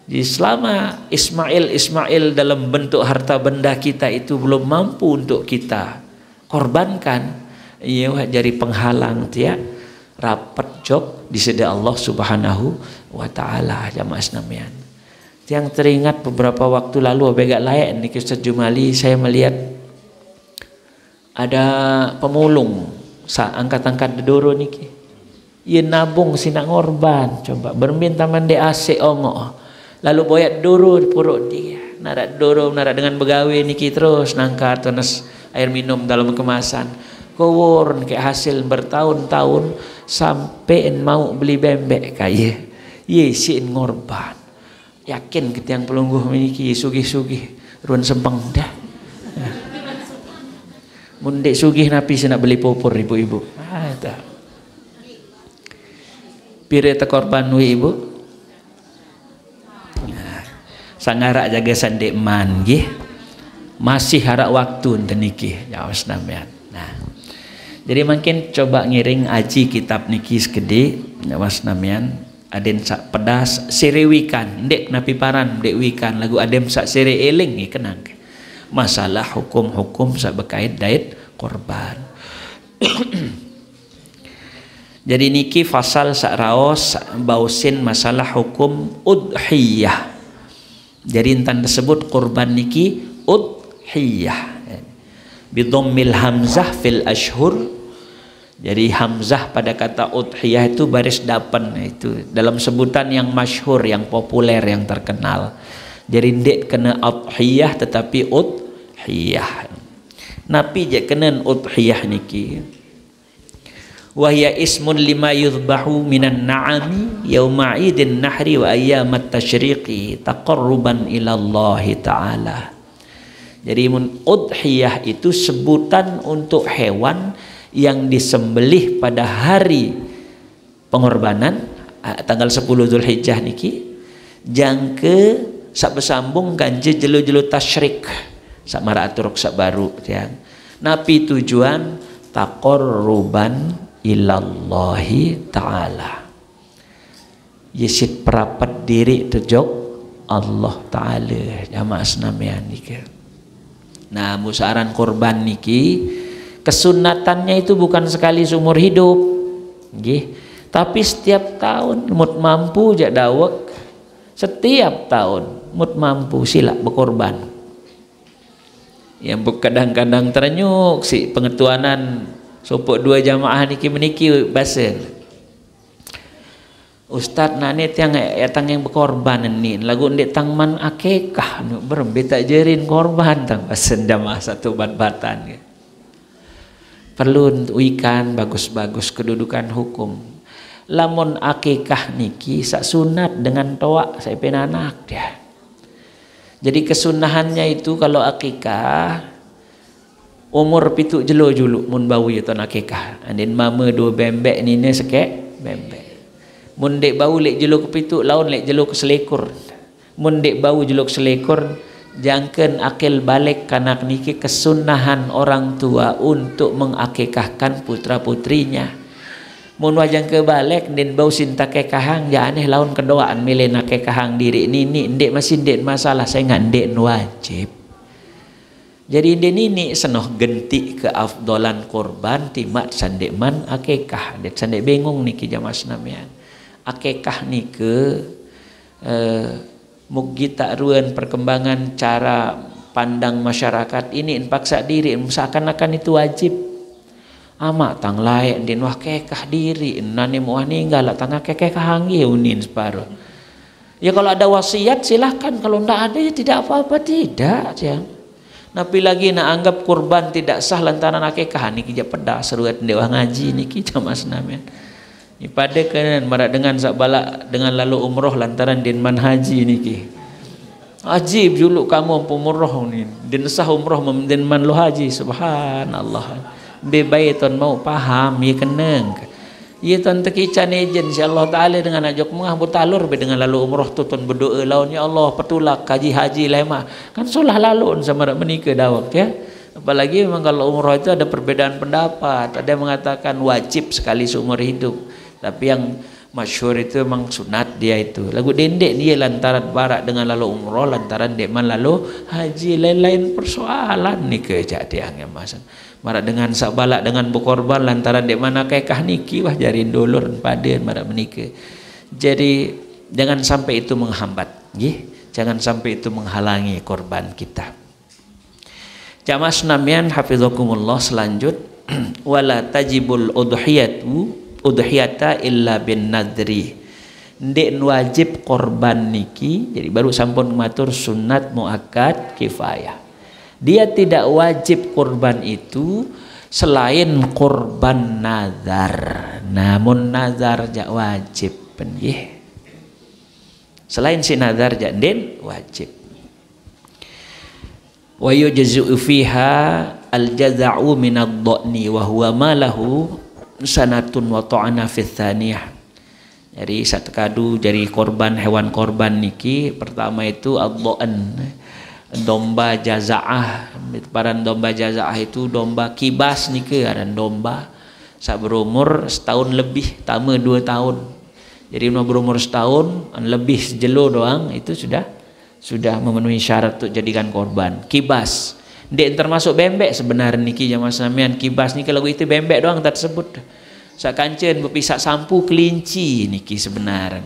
Jadi selama Ismail dalam bentuk harta benda kita itu belum mampu untuk kita korbankan, ia jadi penghalang dia rapat jok di sisi Allah Subhanahu wa Ta'ala jamaah senamian. Yang teringat beberapa waktu lalu begak layak niki Ustaz Jumali, saya melihat ada pemulung angkat-angkat dedoro niki. Ia nabung sina ngorban, coba berminta mande ase ongo. Lalu boyat doro di puruk dia. Narak doro narak dengan begawe niki terus nangkat tenes air minum dalam kemasan. Kowor kayak hasil bertahun-tahun sampai mau beli bembek kaya. Ye sin ngorban. Yakin kita yang pelungguh niki sugih-sugih ruan sembang dah. Mundek sugih napi sina beli popor ibu-ibu. Tak. Pire tekorban ibu. Sangarak jaga sandek man nggih. Masih harak waktu enten niki jawab senamian. Nah. Jadi mungkin coba ngiring aji kitab niki segede jawab senamian. Aden sak pedas serewikan ndek napi paran ndek wikan lagu adem sak sere eling nggih kenang. Masalah hukum-hukum sak berkait dait korban. Jadi niki fasal sak raos bausin masalah hukum udhiyah. Jadi entan tersebut kurban niki udhiyah. Bidhammil hamzah fil ashhur. Jadi hamzah pada kata udhiyah itu baris dapan, itu dalam sebutan yang masyhur, yang populer, yang terkenal. Jadi ndek kena udhiyah tetapi udhiyah. Napi je kena udhiyah niki. Wahya ismun lima yudhbahu minan na'ami yawma idin nahri wa ayyamat tashriqi taqarruban ilallahi ta'ala. Jadi udhiyah itu sebutan untuk hewan yang disembelih pada hari pengorbanan tanggal 10 Zulhijjah niki jangke sak bersambung ganje jelu-jelu tasyrik sak maraturuk sak baru ya. Napi tujuan taqarruban ilallahi ta'ala. Yesit perapat diri tejok Allah Ta'ala jamaah senamian niki. Nah musaran korban niki kesunatannya itu bukan sekali seumur hidup. Nggih. Tapi setiap tahun mut mampu jak dawek, setiap tahun mut mampu sila berkorban. Yang kadang-kadang ternyuk si pengetuanan sopok 2 jamaah niki meniki basen. Ustaz nane tiang etang yang berkorban ni lagu ndek tang man akekah nu berbe tak jerin korban tang basen jamaah satu bat-batan. Perlu ikan bagus-bagus kedudukan hukum. Lamun akikah niki sak sunat dengan toa saya penanak dia. Jadi kesunahannya itu kalau akikah umur pitu jelo julu mun bau itu akikah. Andin mama 2 bembek ni sekek bembek. Mun dek bau lek jelo ke pitu laun lek jelo ke selekur. Mun dek bau jelo ke selekur jangken akil balik kanak niki kesunahan orang tua untuk mengakikahkan putra-putrinya. Mun wajang ke balik den bau sinta ke kahang ya aneh laun kedoaan milih nak ke kahang diri ni ndek masih ndek masalah saya ngan ndek wajib. Jadi den ini senoh genti ke afdolan korban timat sandekman akikah dek sandek bingung niki jamaah senamian. Akikah nike mugi tak ruan perkembangan cara pandang masyarakat ini paksa diri seakan-akan itu wajib. Amak tang layak din wah kekah diri nani muah ninggal tang kekah hanggi unin separuh. Ya kalau ada wasiat silahkan, kalau ndak ada ya tidak apa-apa tidak ya. Tapi lagi nak anggap kurban tidak sah lantaran akikah niki ja pedas seruat dewa ngaji niki jamaah senamian. Pada kan marak dengan sak balak dengan lalu umroh lantaran din man haji niki. Ajib juluk kamu umroh ni. Din sah umroh din man lo haji subhanallah. Be baiton mau paham ye keneng. Ye ton tekican ejen insyaallah taala dengan ajak mengah butalur be dengan lalu umroh tu ton berdoa laun ya Allah petulak haji lema. Kan solah lalu sama rak menikah dawak ya. Apalagi memang kalau umroh itu ada perbedaan pendapat. Ada yang mengatakan wajib sekali seumur hidup. Tapi yang masyhur itu memang sunat dia itu. Lagu dendek dia lantaran barak dengan lalu umroh, lantaran dekman lalu haji, lain-lain persoalan ni kejak dia yang masang. Marak dengan sabalak dengan berkorban lantaran dekman akikah niki wah jarin dulur paden marak menikah. Jadi jangan sampai itu menghambat, nggih. Jangan sampai itu menghalangi korban kita. Jamaah senamian hafizakumullah selanjut wala tajibul udhiyata illa bin nadri. Ndek wajib korban niki, jadi baru sampun matur sunat muakkad kifayah. Dia tidak wajib korban itu selain korban nazar. Namun nazar jak wajib nggih. Selain si nazar jak den wajib. Wa yujzu fiha al-jaza'u min ad-dhani wa huwa ma lahu sanatun wa ta'ana fi tsaniyah. Jadi satu kadu jadi korban hewan korban niki pertama itu ad-dha'n, domba jazaah. Paran domba jazaah itu domba kibas niki ada domba sak berumur setahun lebih tama 2 tahun. Jadi berumur setahun lebih sejelo doang itu sudah memenuhi syarat untuk jadikan korban. Kibas ndek termasuk bembek sebenarnya niki jamaah samian. Kibas niki lagu itu bembek doang tak sebut. Sak kancen berpisah sampu kelinci niki sebenarnya.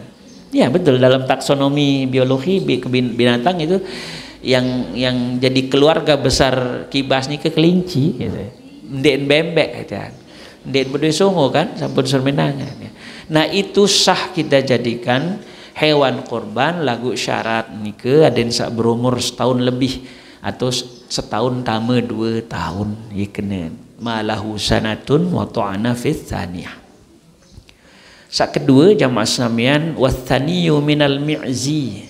Ya betul, dalam taksonomi biologi binatang itu yang jadi keluarga besar kibas niki kelinci gitu. Ndek bembek gitu. Ndek berdua songo kan sampun sermenangan. Nah itu sah kita jadikan hewan korban lagu syarat nike aden sak berumur setahun lebih atau setahun tama 2 tahun ye kena malahu sanatun wa ta'ana fi tsaniyah. Sak kedua jamaah samian wathaniyu minal mi'zi.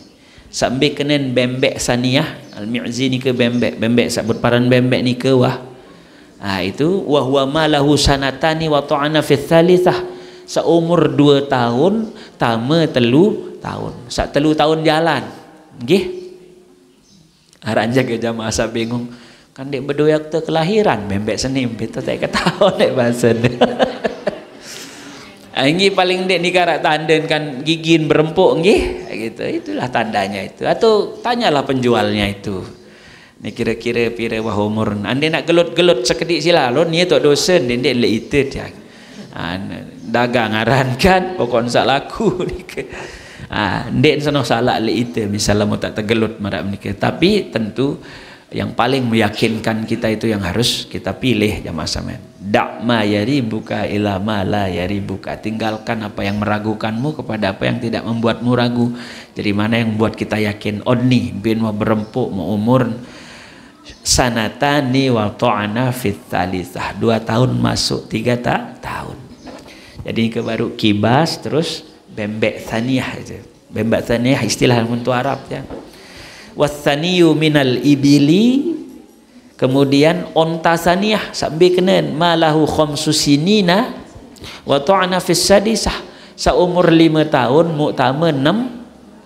Sampai kenen bembek saniyah, al mi'zi nike bembek sak berparan bembek nike wah. Itu wa huwa malahu sanatani wa ta'ana fi tsalitsah. Seumur 2 tahun tama 3 tahun. Sak 3 tahun jalan. Nggih. Aran jaga jamaah asa bingung. Kan dek berdoyak tu kelahiran bembek senim betul tak ketahuan dek bahasa. Ini paling dek ni karak tanden kan gigin berempuk nggih gitu. Itulah tandanya itu. Atau tanyalah penjualnya itu. Ni kira-kira pira wah umur. Ande nak gelut-gelut sekedik sila lon ni tok dosen dek le itu dia. dagang aran kan pokon sak laku nika. Ndek sono salah le itu misalnya mau tak tegelut marak menika. Tapi tentu yang paling meyakinkan kita itu yang harus kita pilih jamaah sampean. Da' ma yaribuka ila ma la yaribuka. Tinggalkan apa yang meragukanmu kepada apa yang tidak membuatmu ragu. Jadi mana yang membuat kita yakin onni bin mau berempuk mau umur sanatani wa ta'ana fit thalithah. 2 tahun masuk 3 tahun. Jadi ke baru kibas terus bembek thaniyah itu. Bembek thaniyah istilah untuk Arab ya. Wathaniyu minal ibili, kemudian onta saniyah sampai kenen malahu khamsu sinina wa ta'ana fis sadisah, seumur 5 tahun mu'tama 6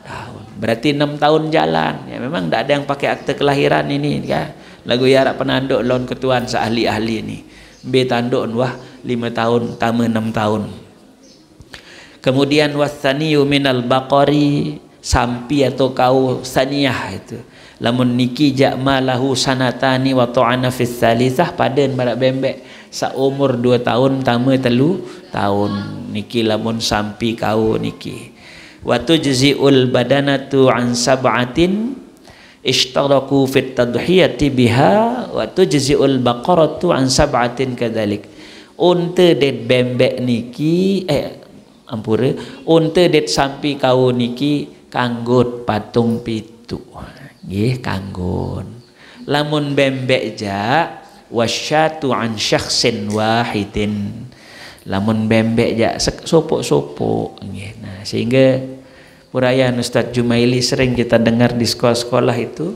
tahun, berarti 6 tahun jalan ya. Memang tidak ada yang pakai akte kelahiran ini ya. Lagu yarak penanduk lawan ketuan seahli-ahli ini be tanduk wah 5 tahun tama 6 tahun. Kemudian wathaniyu minal baqari, sampi atau kau saniyah itu lamun niki jakma lahu sanatani wa ta'ana fis thalithah paden barak bembek saumur 2 tahun tama 3 tahun niki lamun sampi kau niki. Wa tujzi'ul badanatu an sab'atin ishtaraku fit tadhiyati biha wa tujzi'ul baqaratu an sab'atin kadzalik. Unta det bembek niki ampura unta det sampi kau niki kanggut patung pitu nggih kanggun. Lamun bembek ja wasyatu an syakhsin wahidin, lamun bembek ja sopok-sopok nggih. Nah sehingga purayan Ustaz Jumaili sering kita dengar di sekolah-sekolah itu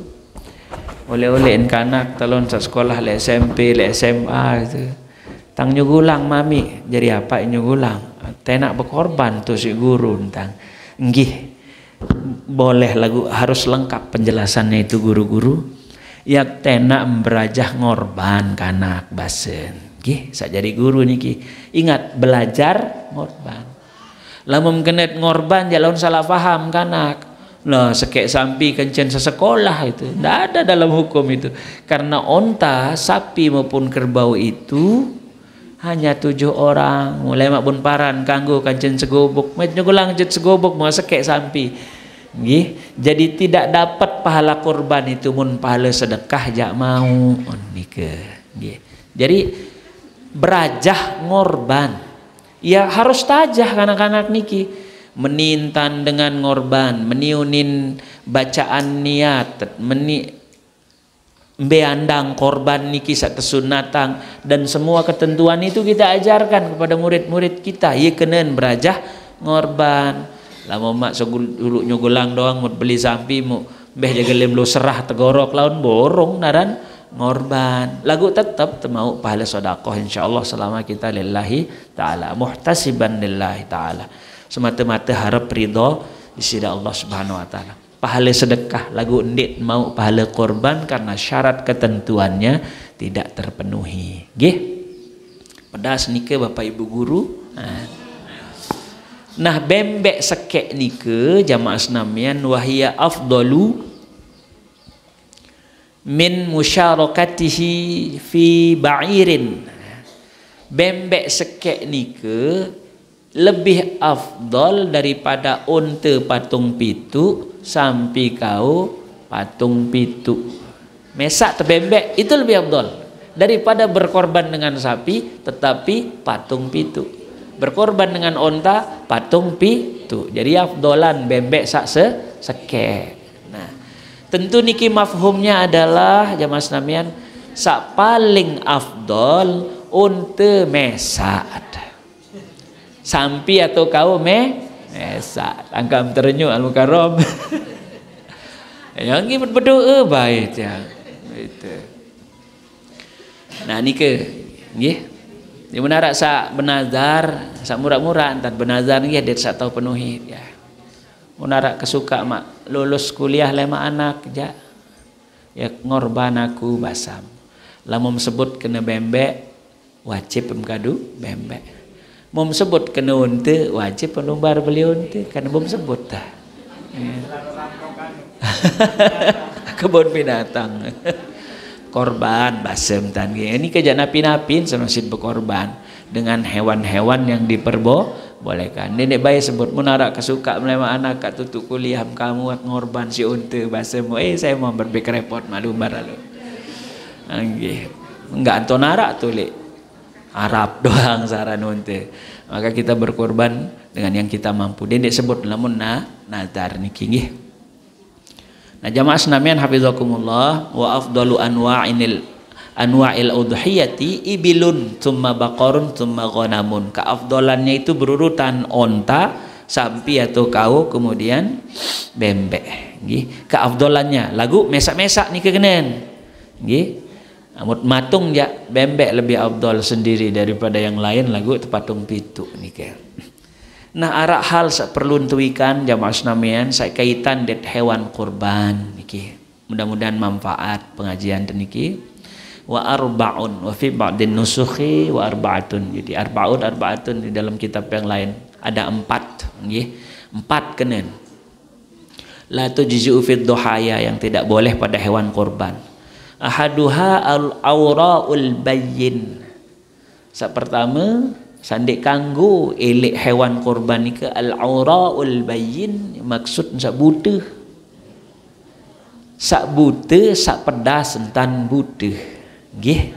oleh-oleh kanak talon sa sekolah le SMP le SMA itu tang nyugulang mami jadi apa nyugulang tenak berkorban tu si guru tang nggih. Boleh lagu harus lengkap penjelasannya itu guru-guru ya tenak berajah ngorban kanak basen nggih sajadi guru niki ingat belajar ngorban lamun kenet ngorban jalan salah paham kanak lah sekek sampi kencen sesekolah itu tidak ada dalam hukum itu karena onta sapi maupun kerbau itu hanya 7 orang mulai mak bun paran kanggo kancen segobok met nyugulang jet segobok mau sekek sampi nggih. Jadi tidak dapat pahala kurban itu mun pahala sedekah jak mau nika nggih. Jadi berajah ngorban ya harus tajah kanak-kanak niki menintan dengan ngorban meniunin bacaan niat beandang korban niki sak sunatang dan semua ketentuan itu kita ajarkan kepada murid-murid kita ya kenen berajah ngorban. Lama mak dulu nyugulang doang mau beli sampi mau beh jaga lemlo serah tegorok lawan borong naran ngorban lagu tetap mau pahala sedekah insyaallah selama kita lillahi taala muhtasiban lillahi taala semata-mata harap ridho di sisi Allah Subhanahu wa taala. Pahala sedekah lagu ndik mau pahala korban karena syarat ketentuannya tidak terpenuhi nggih. Pedas nike Bapak Ibu guru. Nah bembek sekek nike jamaah senamian wahia afdalu min musyarakatihi fi ba'irin. Bembek sekek nike lebih afdal daripada unta patung pitu sampai kau patung pitu. Mesak terbembek itu lebih afdal daripada berkorban dengan sapi tetapi patung pitu. Berkorban dengan onta patung pitu. Jadi afdolan bembek sak sekek. Nah, tentu niki mafhumnya adalah jamaah senamian sak paling afdol unta mesak. Sampi atau kau mesak. Angkam terenyuh al-mukarram. Yang ini berdoa baik ya. Itu. Nah niki nggih. Di menarak sak benazar, sak murah-murah entar benazar nggih dia sak tahu penuhi ya. Menarak kesuka mak lulus kuliah 5 anak ja. Ya ngorban aku basam. Lamun sebut kena bembek wajib mengadu bembek. Mum sebut kena unta wajib pelumbar beli unta karena mum sebut dah. Kebun binatang. Korban basem tan ini kerja napin-napin senosit berkorban dengan hewan-hewan yang diperbolehkan. Nenek bayi sebut menarak kesuka melema anak kat tutup kuliah kamu ngorban si unta bahasa mu saya mau berbek repot malu baralu. Nggih. Enggak anton narak tu lek. Arab doang saran unta. Maka kita berkorban dengan yang kita mampu. Nenek sebut lamun nazar niki nggih. Nah jamaah senamian hafizakumullah wa afdalu anwa'il udhiyati ibilun thumma baqarun thumma ghanamun. Keafdalannya itu berurutan onta, sapi atau kau kemudian bembek nggih. Keafdalannya lagu mesak-mesak ni kegenen nggih. Amut matung ya bembek lebih afdal sendiri daripada yang lain lagu tepatung pitu niki. Nah arak hal sak perlu tuikan jamaah senamian sak kaitan det hewan kurban niki. Mudah-mudahan manfaat pengajian niki. Wa arba'un wa fi ba'din nusukhi wa arba'atun. Jadi arba'atun di dalam kitab yang lain ada 4 nggih. 4 kenen. La tujzi'u fid duhaya yang tidak boleh pada hewan kurban. Ahaduha al-aura'ul bayyin. Sak pertama sandik kanggo elek hewan kurban ni ke al-aura'ul bayyin maksud sak buta. Sak buta, sak pedas entan buta. Nggih.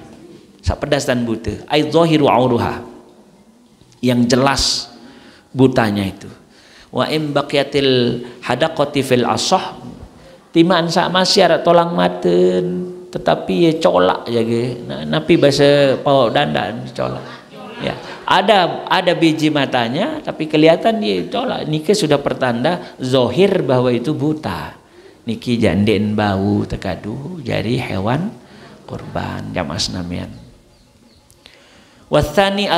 Sak pedas dan buta. Ai zahiru auruha. Yang jelas butanya itu. Wa im baqiyatil hadaqati fil asah timaan sak masyarakat tolang maten tetapi ya colak jaga napi bahasa pau dandan colak ya ada biji matanya tapi kelihatan dia colak niki sudah pertanda zohir bahwa itu buta niki janden bau tekadu jadi hewan kurban jamaah senamian. Wathani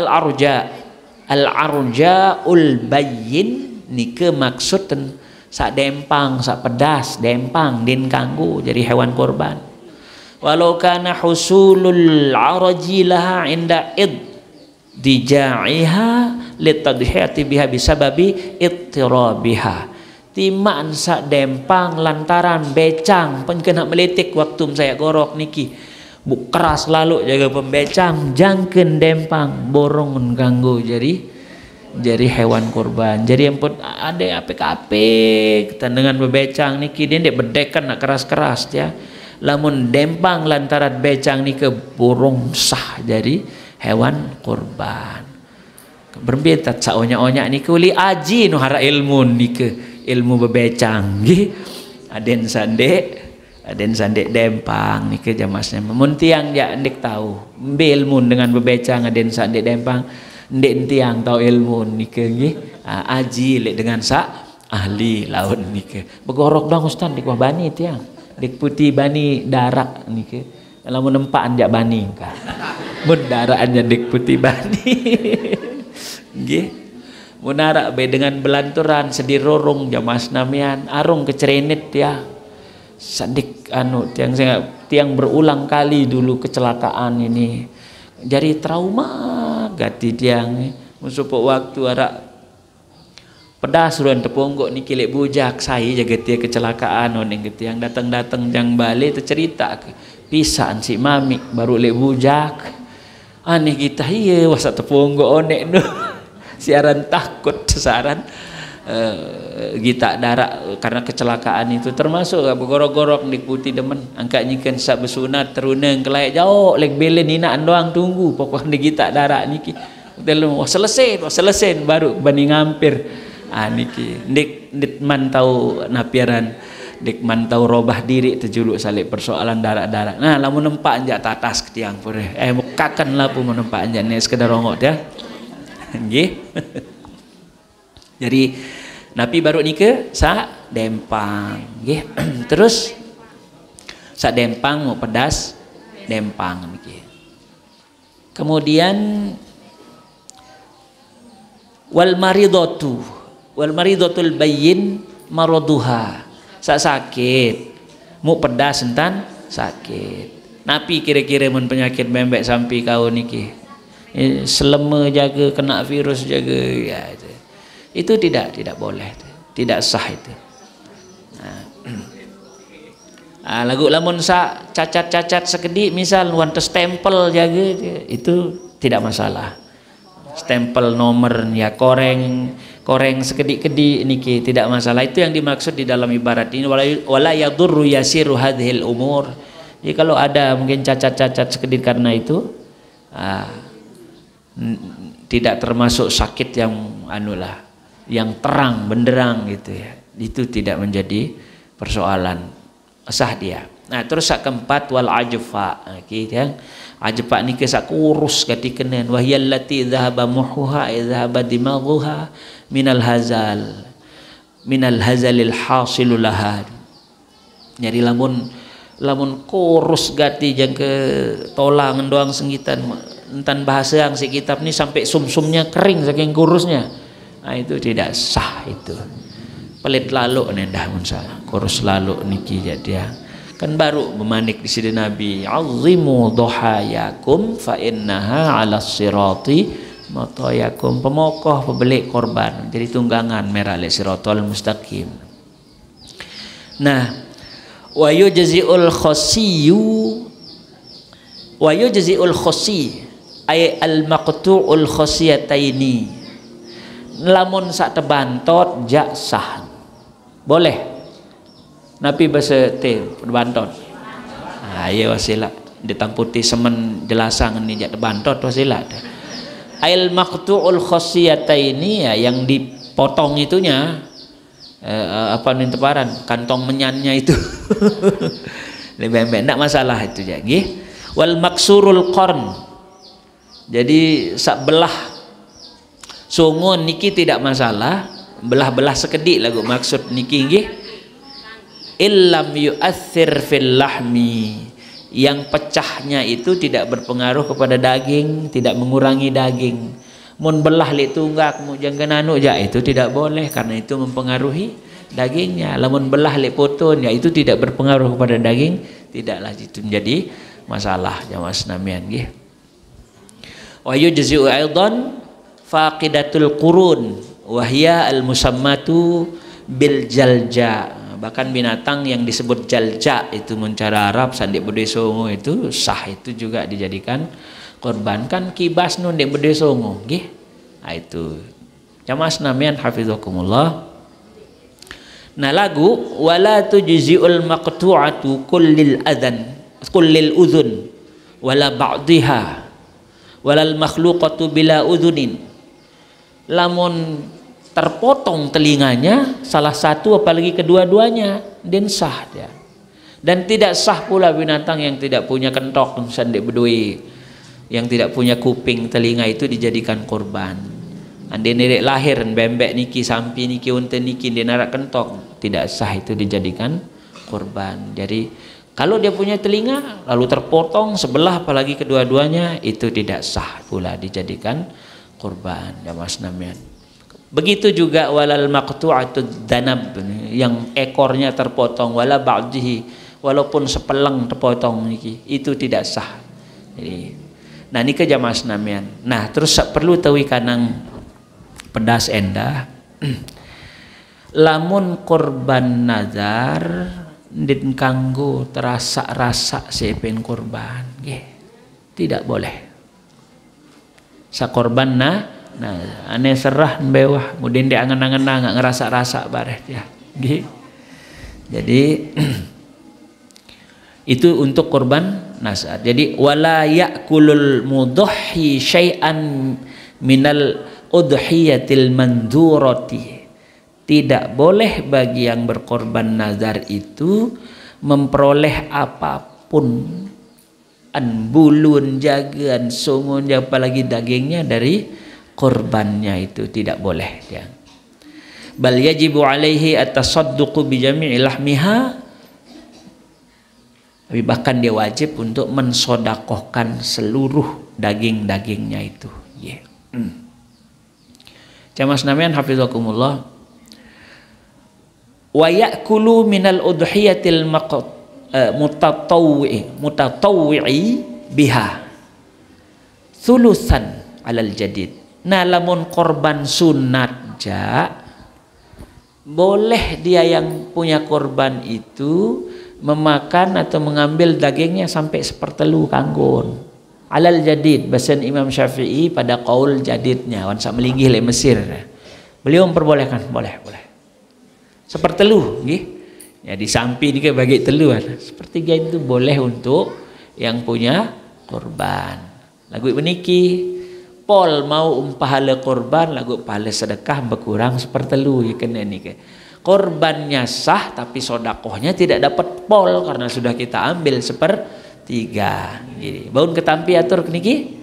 al-arja'ul bayyin niki maksud sak dempang sak pedas dempang din kanggo jadi hewan kurban. Walau kana husulul araji laha inda dija'iha litadhiyati biha bisababi ittirabiha. Timaan sak dempang lantaran becang pun kena meletik waktu saya gorok niki. Bu keras lalu jaga pembecang jangkeun dempang borong mengganggu jadi hewan kurban. Jadi yang pun ada APKP kita dengan bebecang niki dia ndek bedekan nak keras-keras ya. Lamun dempang lantaran becang ni ke burung sah jadi hewan kurban. Berbeda sa onya-onya ni ke uli aji nu hara ilmu ni ke ilmu bebecang nggih. Aden sandek dempang ni ke jamasnya. Mun tiang ja ndek tahu. Mbe ilmu dengan bebecang aden sandek dempang ndek tiang tahu ilmu ni ke nggih. Aji lek dengan sa ahli laut ni ke. Begorok dong ustaz dik wah bani tiang. Dik putih bani darak ni ke lamun nempaan jak bani ka mun darak anja dik putih bani nggih mun arak be dengan belanturan sedirorong jamaah senamian arung kecerenet ya sadik anu tiang berulang kali dulu kecelakaan ini jadi trauma gati tiang musupuk waktu arak pedas ruan teponggok ni kilek bujak saya jaga dia kecelakaan oning gitu yang datang jang balik tercerita pisan si mami baru lek bujak aneh kita iya wasa teponggok onek nu siaran takut sasaran kita darak karena kecelakaan itu termasuk bergorok-gorok di putih demen angkat nyikan sak bersunat teruneng kelayak jauh lek belen inaan doang tunggu pokoknya kita darak niki selesai baru bani ngampir niki dik mantau napiaran dik mantau robah diri terjuluk salik persoalan darak-darak nah lamun nempak anjak tatas ke tiang pure mukakan lah pun nempak anjak ni sekedar rongot ya nggih jadi napi baru nike sa dempang nggih terus sa dempang mau pedas dempang niki kemudian wal maridatul bayyin maraduha sakit mu pedas entan sakit napi kira-kira mun penyakit bembek sampai kau niki selema jaga kena virus jaga ya itu tidak boleh tidak sah itu lagu lamun sa cacat-cacat sekedik misal wantes stempel jaga itu tidak masalah stempel nomor ya, koreng sekedik-kedik niki tidak masalah. Itu yang dimaksud di dalam ibarat ini, wala yadurru yasiru hadhil umur. Jadi kalau ada mungkin cacat-cacat sekedip karena itu tidak termasuk sakit yang anulah, yang terang benderang gitu ya, itu tidak menjadi persoalan, sah dia. Nah terus sak keempat wal ajfa, yang ajfa niki sak kurus katikeun wahyallati dzahaba muhuha dzahaba dimaghuha minal hazalil hasilul laha. Jadi lamun kurus gati jang ke tolang doang senggitan entan bahasa yang si kitab ini sampai sumsumnya kering saking kurusnya. Nah itu tidak sah itu. Pelit lalu nendah mun salah. Kurus lalu niki jadi kan baru memanik di sini Nabi, azimu dohayakum fa innaha 'ala sirati matayakum, pemokoh pebeli korban jadi tunggangan merah le siratal mustaqim. Nah wa yujzi'ul khosi ay al maqtu'ul khosiyataini, lamun sak tebantot jak sah boleh napi bahasa te tebantot. Iya wasila ditang putih semen jelasang ni jak tebantot wasila al maqtu'ul khosiyataini ya, yang dipotong itunya apa nih teparan kantong menyannya itu lebih enggak masalah itu ya nggih. Wal maksurul qarn, jadi sak belah sungun niki tidak masalah, belah-belah sekedik lagu maksud niki nggih. Illam yu'athir fil lahmi, yang pecahnya itu tidak berpengaruh kepada daging, tidak mengurangi daging. Mun belah li tunggak mu jangan anu ja, itu tidak boleh karena itu mempengaruhi dagingnya. Lamun belah li putun ya itu tidak berpengaruh kepada daging, tidaklah itu menjadi masalah jamaah senamian nggih. Wa yujzi'u aidan faqidatul qurun wa hiya al musammatu bil jalja, bahkan binatang yang disebut jalja itu mencara Arab sandik bede songo itu sah, itu juga dijadikan korban. Kan kibas nun dek bede songo nggih. Nah itu jamaah senamian hafizakumullah. Nah lagu wala tujzi'ul maqtu'atu kullil udhun wala ba'dihha walal makhluqatu bila udhunin, lamun terpotong telinganya salah satu apalagi kedua-duanya dan sah dia. Dan tidak sah pula binatang yang tidak punya kentok sandik bedui, yang tidak punya kuping telinga itu dijadikan korban. Ande nerek lahir bembek niki sampi niki unta niki dia narak kentok, tidak sah itu dijadikan korban. Jadi kalau dia punya telinga lalu terpotong sebelah apalagi kedua-duanya itu tidak sah pula dijadikan korban ya mas namian. Begitu juga walal maqtu'atud danab, yang ekornya terpotong wala ba'dihi, walaupun sepeleng terpotong niki itu tidak sah. Jadi nah niki jamaah senamian. Nah terus perlu tahu kanang pedas endah lamun korban nazar din kanggo terasa rasa sepen korban nggih tidak boleh sa korban nah ane serah bewah mudin dia angan-angan nggak ngerasa-rasa bareh ya nggih. Jadi itu untuk korban nazar. Jadi wala yakulul mudhi syai'an minal udhiyatil mandurati, tidak boleh bagi yang berkorban nazar itu memperoleh apapun bulun jagaan sungun apalagi dagingnya dari korbannya, itu tidak boleh ya. Bal yajibu alaihi at-tasadduqu bi jami'i lahmiha, tapi bahkan dia wajib untuk mensodakohkan seluruh daging-dagingnya itu ya. Jamaah senamian hafizakumullah. Wa ya'kulu minal udhiyatil mutatawwi'i biha thuluthan alal jadid. Nah lamun korban sunat ja, boleh dia yang punya korban itu memakan atau mengambil dagingnya sampai sepertelu kanggon. alal jadid bahasan Imam Syafi'i pada qaul jadidnya wan sak melinggih le Mesir. Beliau memperbolehkan, boleh. Sepertelu nggih. Ya di samping ni ke bagi telu kan. Sepertiga itu boleh untuk yang punya korban. Lagu meniki pol mau pahala korban lagu pahala sedekah berkurang sepertelu ya kena ni ke. Korbannya sah tapi sodakohnya tidak dapat pol karena sudah kita ambil sepertiga. Jadi baun ketampi atur niki.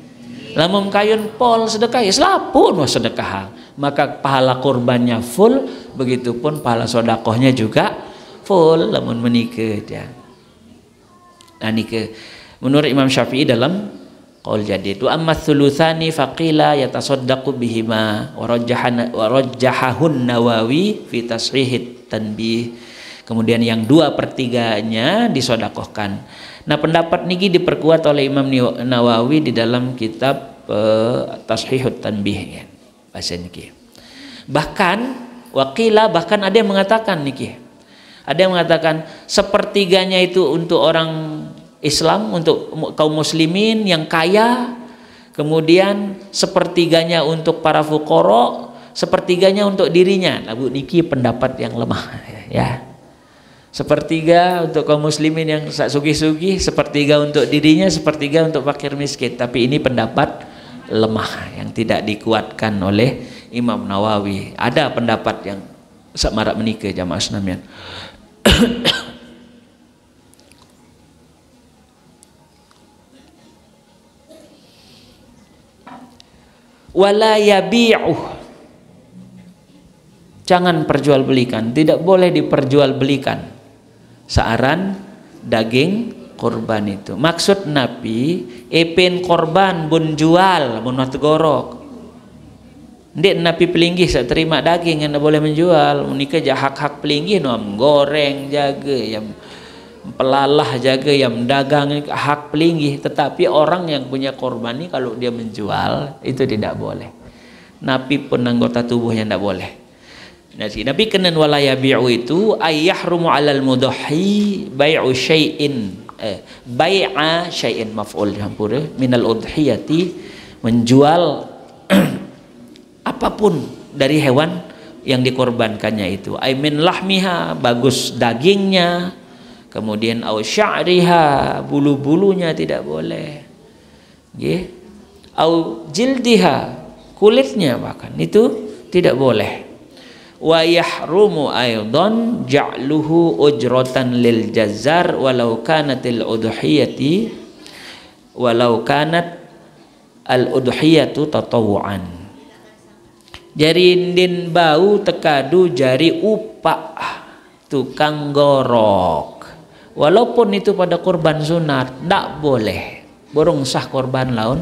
Lamun kayun pol sedekah ya selapun wah sedekah. Maka pahala korbannya full, begitupun pahala sodakohnya juga full lamun menikah dia. Nah nikah menurut Imam Syafi'i dalam qaul jadid wa amma thulutsani faqila yatasaddaqu bihima wa rajjahahun Nawawi fi tashihit tanbih. Kemudian yang 2/3-nya disodakohkan. Nah pendapat niki diperkuat oleh Imam Nawawi di dalam kitab Tashihut Tanbih ya. Bahasa niki. Bahkan waqila bahkan ada yang mengatakan niki. Ada yang mengatakan sepertiganya itu untuk orang Islam, untuk kaum muslimin yang kaya, kemudian sepertiganya untuk para fuqara, sepertiganya untuk dirinya. Lagu niki pendapat yang lemah ya. Sepertiga untuk kaum muslimin yang sugih-sugih, sepertiga untuk dirinya, sepertiga untuk fakir miskin. Tapi ini pendapat lemah yang tidak dikuatkan oleh Imam Nawawi. Ada pendapat yang samarak menikah jamaah sekalian. Wala yabi'uh, jangan perjualbelikan, tidak boleh diperjualbelikan searan daging korban itu. Maksud Nabi epin korban bun jual bun gorok. Ndik Nabi pelinggih sak terima daging yang boleh menjual. Menikah jah hak-hak pelinggih nom goreng jaga yang pelalah jaga yang dagang hak pelinggih. Tetapi orang yang punya korban ini kalau dia menjual itu tidak boleh. Nabi pun anggota tubuhnya tidak boleh. Nabi kena wala yabi'u itu ayyahrumu 'alal mudahhi bai'u syai'in bai'a syai'in maf'ul hampura minal udhiyati, menjual apapun dari hewan yang dikorbankannya itu. Ai min lahmiha, bagus dagingnya, kemudian au sya'riha, bulu-bulunya tidak boleh. Nggih. Au jildiha, kulitnya bahkan itu tidak boleh. Wa yahrumu aidan ja'luhu ujratan lil jazzar walau kanatil udhiyati walau kanat al udhiyatu tatawuan. Jari din bau tekadu jari upah tukang gorok walaupun itu pada korban sunat tak boleh borong sah korban laun.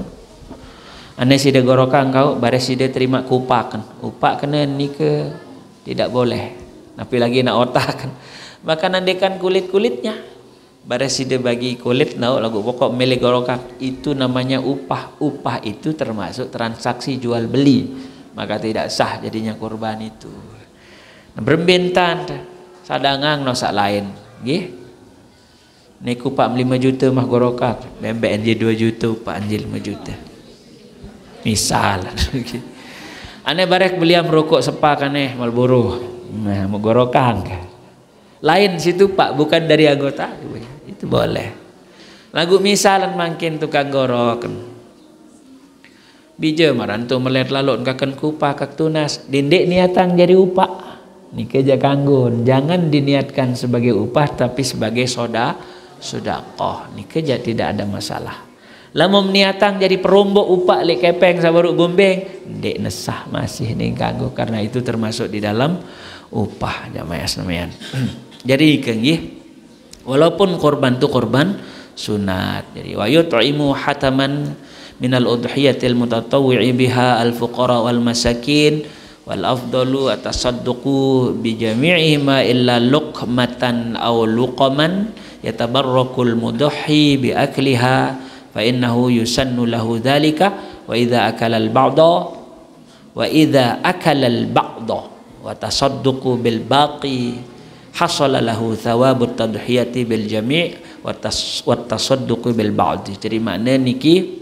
Ane sida gorokan kau bare sida terima kupakan upak kena nikah tidak boleh. Tapi lagi nak otak kan. Maka nandekan kulit-kulitnya. Bare sida bagi kulit nau lagu pokok milik gorokak itu namanya upah. Upah itu termasuk transaksi jual beli. Maka tidak sah jadinya korban itu. Nah, berbentan sadangang no sak lain. Nggih. Nek upah 5 juta mah gorokak, bembek anjir 2 juta, upah anjir 5 juta. Misal. Ane barek beliau merokok sepak aneh Marlboro. Nah, mau gorokan. Lain situ Pak, bukan dari anggota. Itu boleh. Lagu misalan makin tukang gorok. Bija marantu melet lalot kaken kupah kak tunas. Dindek niatang jadi upah. Nikah jakanggun. Jangan diniatkan sebagai upah tapi sebagai sedekah. Nikah tidak ada masalah. Lamun niatang jadi perombok upak lek kepeng sabaruk gombeng, ndek nesah masih ning kanggo karena itu termasuk di dalam upah jamaah sekalian. Jadi nggih walaupun korban itu korban sunat. Jadi wa yut'imu hataman minal udhiyatil mutatawwi'i biha al fuqara wal masakin wal afdalu atasadduqu bi jami'ihima illa luqmatan aw luqaman yatabarrakul mudahhi bi akliha fa innahu yusannu lahu dzalika wa idza akala al-ba'da wa tasadduqu bil baqi hasala lahu thawabut tadhiyati bil jami' wa tasadduqu bil ba'd. Jadi makna niki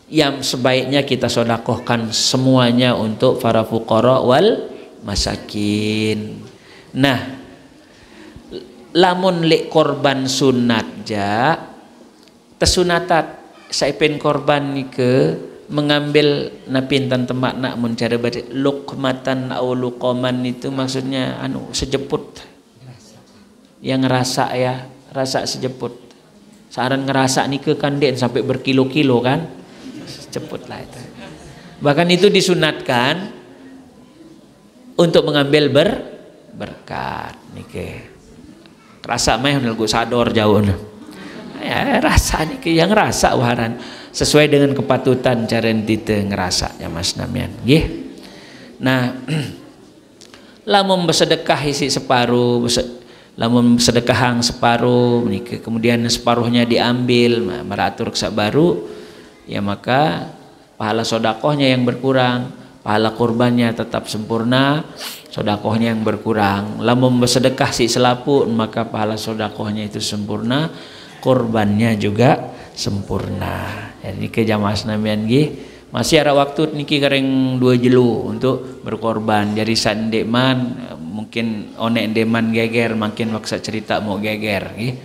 yang sebaiknya kita sodakohkan semuanya untuk para fuqara wal masakin. Nah, lamun lek korban sunat ja tesunatat saipen korban ni ke mengambil napintan temak nak mun cara baca luqmatan au luqaman itu maksudnya sejeput yang ngerasa ya, rasa sejeput. Saran ngerasa ni ke kanden sampai berkilo-kilo kan, sejeput lah itu. Bahkan itu disunatkan untuk mengambil berkat nike. Rasa mah nalgo sador jauh nah. Ya, rasa nike yang rasa waran sesuai dengan kepatutan cara kita ngerasa ya Mas Namian nggih. Nah, lamun bersedekah isi separuh, lamun sedekahang separuh nike kemudian separuhnya diambil meratur kesak baru ya maka pahala sodakohnya yang berkurang, pahala kurbannya tetap sempurna, sodakohnya yang berkurang. Lamun bersedekah si selaput maka pahala sodakohnya itu sempurna, kurbannya juga sempurna. Jadi ke jamaah senamian gih masih ada waktu niki kareng 2 jelu untuk berkorban. Jadi sandeman mungkin onek deman geger makin waksa cerita mau geger gih.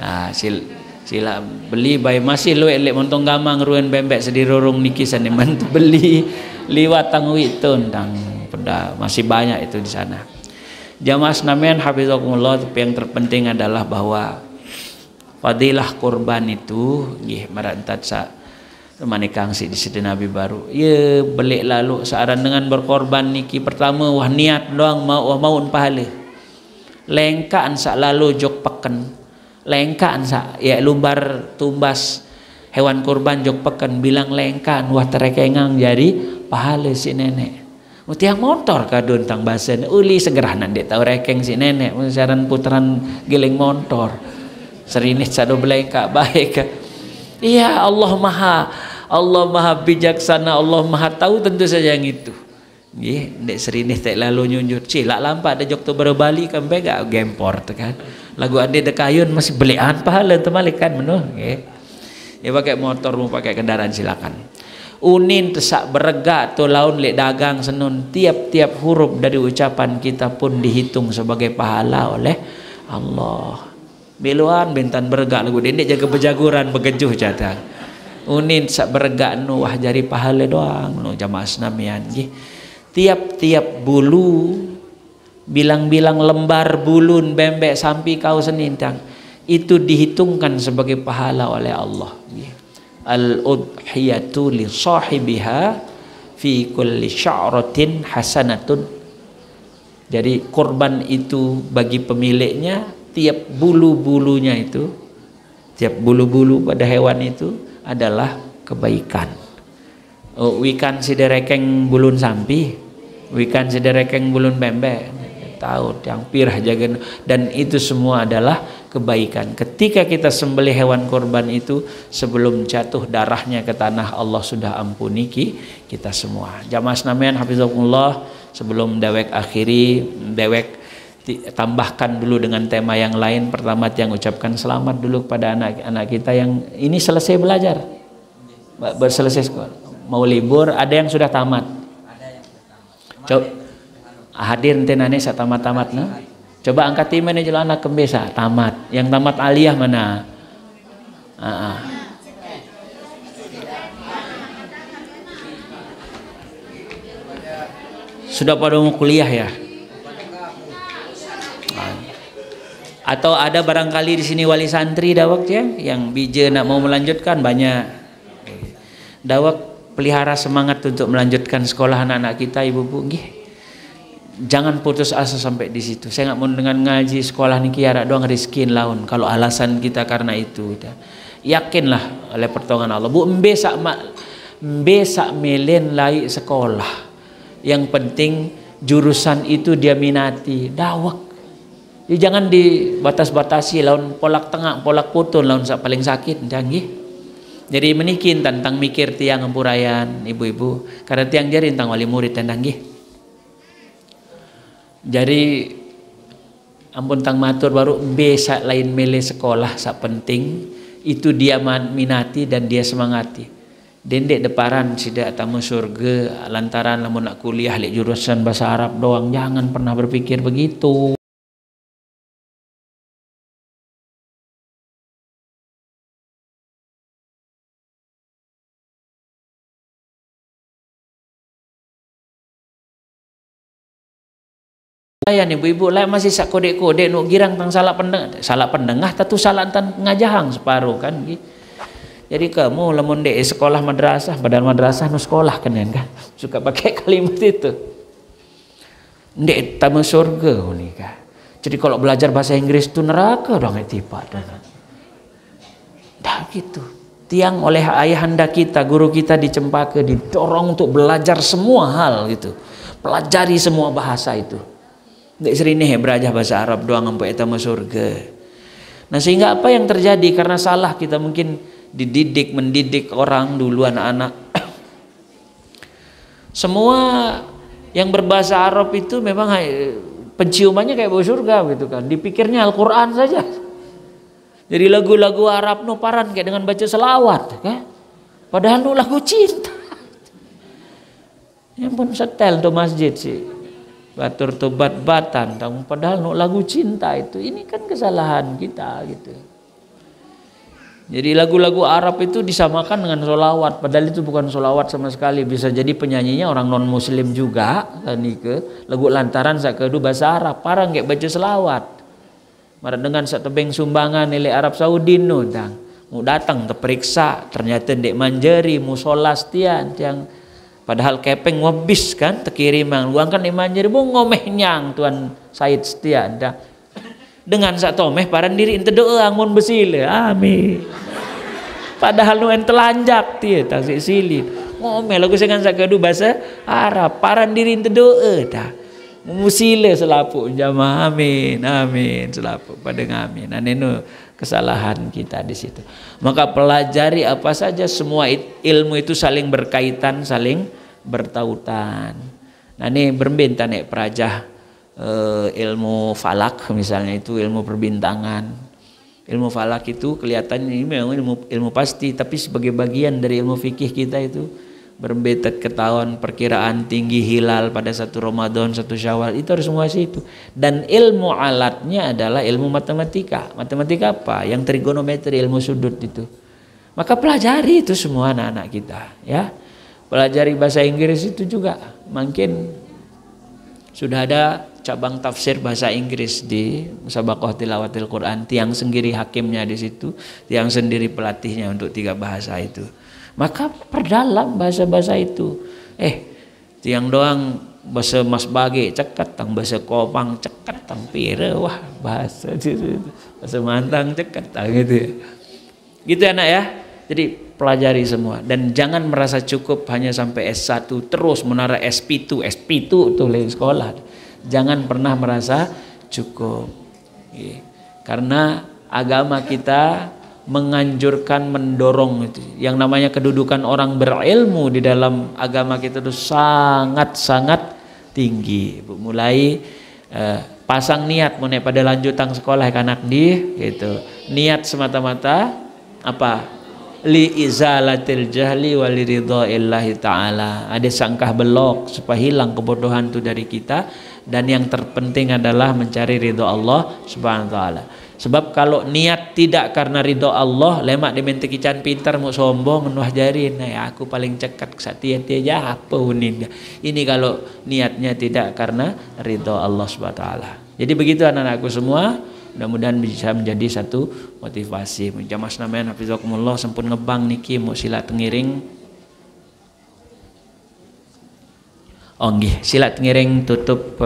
Nah, sila beli bayi masih lu elek montong gamang ruan bembek sedirorong niki sandeman beli liwat tangwi tentang peda masih banyak itu di sana. Jamaah senamian hafizakumullah, tapi yang terpenting adalah bahwa fadilah korban itu nggih marantat sa manikang si di sini Nabi baru ya belik lalu searan dengan berkorban niki pertama wah niat doang maun pahala lengkaan sa lalu jok peken lengkaan sa ya lumbar tumbas hewan korban jok peken bilang lengkaan wah terekengang jadi pahala si nenek tiang motor kadun tang basen uli segerah nanti tahu rekeng si nenek saran putaran giling motor serinit sado beleka baik. Iya, Allah maha bijaksana, Allah maha tahu tentu saja yang itu. Nggih, ndek serinit tak lalu nyunjut. Cilak lampak ada jok tu berbali kan bega gempor tu kan. Lagu ade dekayun masih belian pahala tu malik kan menuh nggih. Ya pakai motor mau pakai kendaraan silakan. Unin tesak berega tu laun lek dagang senun tiap-tiap huruf dari ucapan kita pun dihitung sebagai pahala oleh Allah. Beluan bentan bergak lagu dendek jaga bejaguran begejuh jatah unin sak bergak nu wah jari pahala doang nu jamaah senamian tiap-tiap bulu bilang-bilang lembar bulun bembek sampai kau senintang itu dihitungkan sebagai pahala oleh Allah. Al-udhiyatu li sahibiha fi kulli sya'ratin hasanatun. Jadi korban itu bagi pemiliknya tiap bulu-bulunya itu, tiap bulu-bulu pada hewan itu adalah kebaikan. Wikan siderekeng bulun sampi, wikan siderekeng bulun bembek, tahu yang pirah jaga dan itu semua adalah kebaikan. Ketika kita sembelih hewan korban itu sebelum jatuh darahnya ke tanah Allah sudah ampuni kita semua. Jamaah senamian hafizakumullah, sebelum dewek akhiri dewek tambahkan dulu dengan tema yang lain. Pertama yang ucapkan selamat dulu kepada anak-anak kita yang ini selesai belajar, selesai sekolah, mau libur. Ada yang sudah tamat. Coba hadir tenane sa tamat-tamat no. Coba angkat timan aja anak kembesa tamat. Yang tamat aliyah mana? Sudah pada mau kuliah ya? Atau ada barangkali di sini wali santri dawak ya yang bija nak mau melanjutkan banyak. Dawak pelihara semangat untuk melanjutkan sekolah anak-anak kita ibu-ibu nggih. Jangan putus asa sampai di situ. Saya nggak mau dengan ngaji sekolah niki ara doang rizkin laun kalau alasan kita karena itu. Yakinlah oleh pertolongan Allah. Bu sak melen lai sekolah. Yang penting jurusan itu dia minati. Dawak. Ya, jangan dibatas-batasi lawan polak tengah, polak putun lawan paling sakit janggih. Jadi menikin tentang mikir tiang ampurayan ibu-ibu karena tiang jari tentang wali murid tentang gih. Jadi ampun tang matur baru bisa lain mele sekolah sak penting itu dia minati dan dia semangati. Dendek deparan sidak tamu surga lantaran lamun nak kuliah lek jurusan bahasa Arab doang. Jangan pernah berpikir begitu. Layan ibu-ibu lah masih sak kodek-kodek nuk girang tang salah pendengah tatu salah tan ngajahang separuh kan gitu. Jadi kamu lamun dek sekolah madrasah, padahal madrasah nu sekolah kan suka pakai kalimat itu. Dek tamu surga ni kan. Jadi kalau belajar bahasa Inggris itu neraka dong tiba dah gitu. Tiang oleh ayahanda kita, guru kita di Cempaka didorong untuk belajar semua hal gitu. Pelajari semua bahasa itu. Dek serine belajar bahasa Arab doang sampai tamu surga. Nah, sehingga apa yang terjadi karena salah kita mungkin mendidik orang dulu anak-anak. Semua yang berbahasa Arab itu memang penciumannya kayak bau surga gitu kan. Dipikirnya Al-Quran saja. Jadi lagu-lagu Arab nu paran kayak dengan baca selawat kan. Padahal nu lagu cinta. Yang pun setel tuh masjid sih. Batur tobat batan, padahal nu lagu cinta itu. Ini kan kesalahan kita gitu. Jadi lagu-lagu Arab itu disamakan dengan solawat, padahal itu bukan solawat sama sekali. Bisa jadi penyanyinya orang non Muslim juga, kan ke lagu lantaran sakedu bahasa Arab, parang kayak baca selawat. Marah dengan satebeng sumbangan nilai Arab Saudi nu tang, mau datang terperiksa, ternyata dek manjeri musola stian yang padahal kepeng ngobis kan tekiriman luangkan di manjeri bu ngomeh nyang tuan Said Setia dah. Dengan sak tomeh paran diri ente doa angun besile amin. Padahal nu ente telanjak tie tak silin ngomeh lagu dengan sakadu bahasa Arab paran diri ente doa dah musile selapu jamaah amin amin selapu pada ngamin. Nah ini kesalahan kita di situ. Maka pelajari apa saja, semua ilmu itu saling berkaitan, saling bertautan. Nah ini berbintan nek perajah ilmu falak misalnya itu ilmu perbintangan. Ilmu falak itu kelihatannya ini memang ilmu pasti, tapi sebagai bagian dari ilmu fikih kita itu berbetet ketahuan perkiraan tinggi hilal pada satu Ramadan, satu Syawal, itu harus menguasai itu. Dan ilmu alatnya adalah ilmu matematika. Matematika apa? Yang trigonometri, ilmu sudut itu. Maka pelajari itu semua anak-anak kita, ya. Pelajari bahasa Inggris itu juga. Mungkin sudah ada cabang tafsir bahasa Inggris di Musabaqah Tilawatil Quran, tiang sendiri hakimnya di situ, tiang sendiri pelatihnya untuk 3 bahasa itu. Maka perdalam bahasa-bahasa itu. Tiang doang bahasa Mas Bage cekat, tang bahasa Kopang cekat, tang pire wah bahasa Mantang cekat tang gitu. Gitu anak ya. Jadi pelajari semua dan jangan merasa cukup hanya sampai S1 terus menara SP2 tuh lagi sekolah. Jangan pernah merasa cukup. Karena agama kita menganjurkan, mendorong itu. Yang namanya kedudukan orang berilmu di dalam agama kita itu sangat-sangat tinggi. Mulai pasang niat mulai pada lanjutan sekolah anak gitu. Niat semata-mata apa? Li izalatil jahli wa li ridhaillahi ta'ala. Ada sangkah belok supaya hilang kebodohan itu dari kita, dan yang terpenting adalah mencari ridho Allah Subhanahu wa taala. Sebab kalau niat tidak karena ridho Allah, lemak dimentik ican pintar mau sombong menuah jari, nah aku paling cekat kesatian dia apa uninda. Ini kalau niatnya tidak karena ridho Allah Subhanahu wa taala. Jadi begitu anak-anakku semua. Mudah-mudahan bisa menjadi satu motivasi. Jamas namanya hafizakumullah sampun ngebang niki mau sila tengiring. Sila tengiring tutup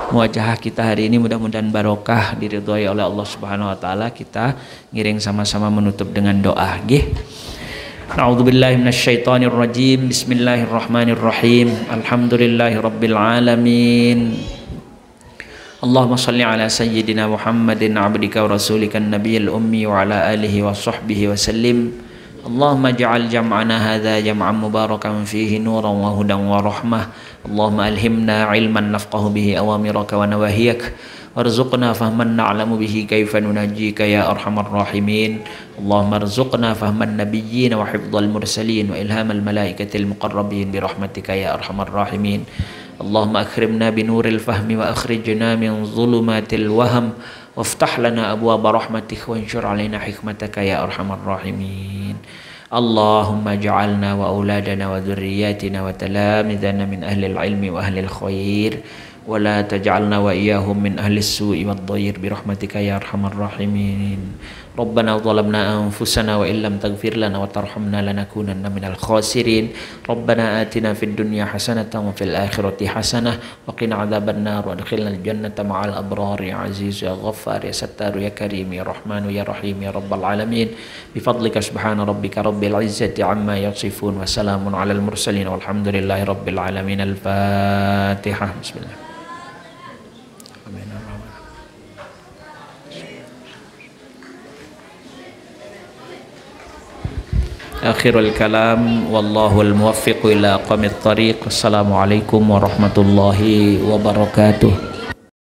muajah kita hari ini, mudah-mudahan barokah diridhoi oleh Allah Subhanahu wa taala. Kita ngiring sama-sama menutup dengan doa nggih. A'udzubillahi minasyaitonir rajim. Bismillahirrahmanirrahim. Alhamdulillahirabbil alamin. Allahumma salli ala sayyidina Muhammadin abdika wa rasulika an-nabiyil ummi wa ala alihi wa sahbihi wa sallim. Allahumma ja'al jam'ana hadha jam'an mubarakan fihi nuran wa hudan wa rahmah. Allahumma alhimna ilman nafqahu bihi awamiraka wa nawahiyak. warzuqna fahman na'lamu bihi kaifa nunajjika ya arhamar rahimin. Allahumma arzuqna fahman nabiyyin wa hifdzal mursalin wa ilhamal malaikatil muqarrabin bi rahmatika ya arhamar rahimin. Allahumma akrimna bi nuril fahmi wa akhrijna min dhulumatil wahm waftah lana abwaaba rahmatik wa anshur alaina hikmataka ya arhamar rahimin. Allahumma ja'alna wa auladana wa dhurriyyatina wa talamidana min ahlil ilmi wa ahlil khair wa la taj'alna wa iyyahum min ahlis su'i wad dhayr bi rahmatika ya arhamar rahimin. Rabbana zalamna anfusana wa illam taghfir lana wa tarhamna lanakunanna minal khasirin. Rabbana atina fid dunya hasanatan wa fil akhirati hasanah wa qina adzabannar wa adkhilnal jannata ma'al abrar ya aziz ya ghaffar ya sattar ya karim ya rahman ya rahim ya rabbal alamin. Bi fadlika subhana rabbika rabbil izzati amma yasifun wa salamun alal mursalin walhamdulillahi rabbil alamin. Al-Fatihah. Bismillah. Akhirul kalam wallahul muwaffiq ila aqwamit thariq. Assalamualaikum warahmatullahi wabarakatuh.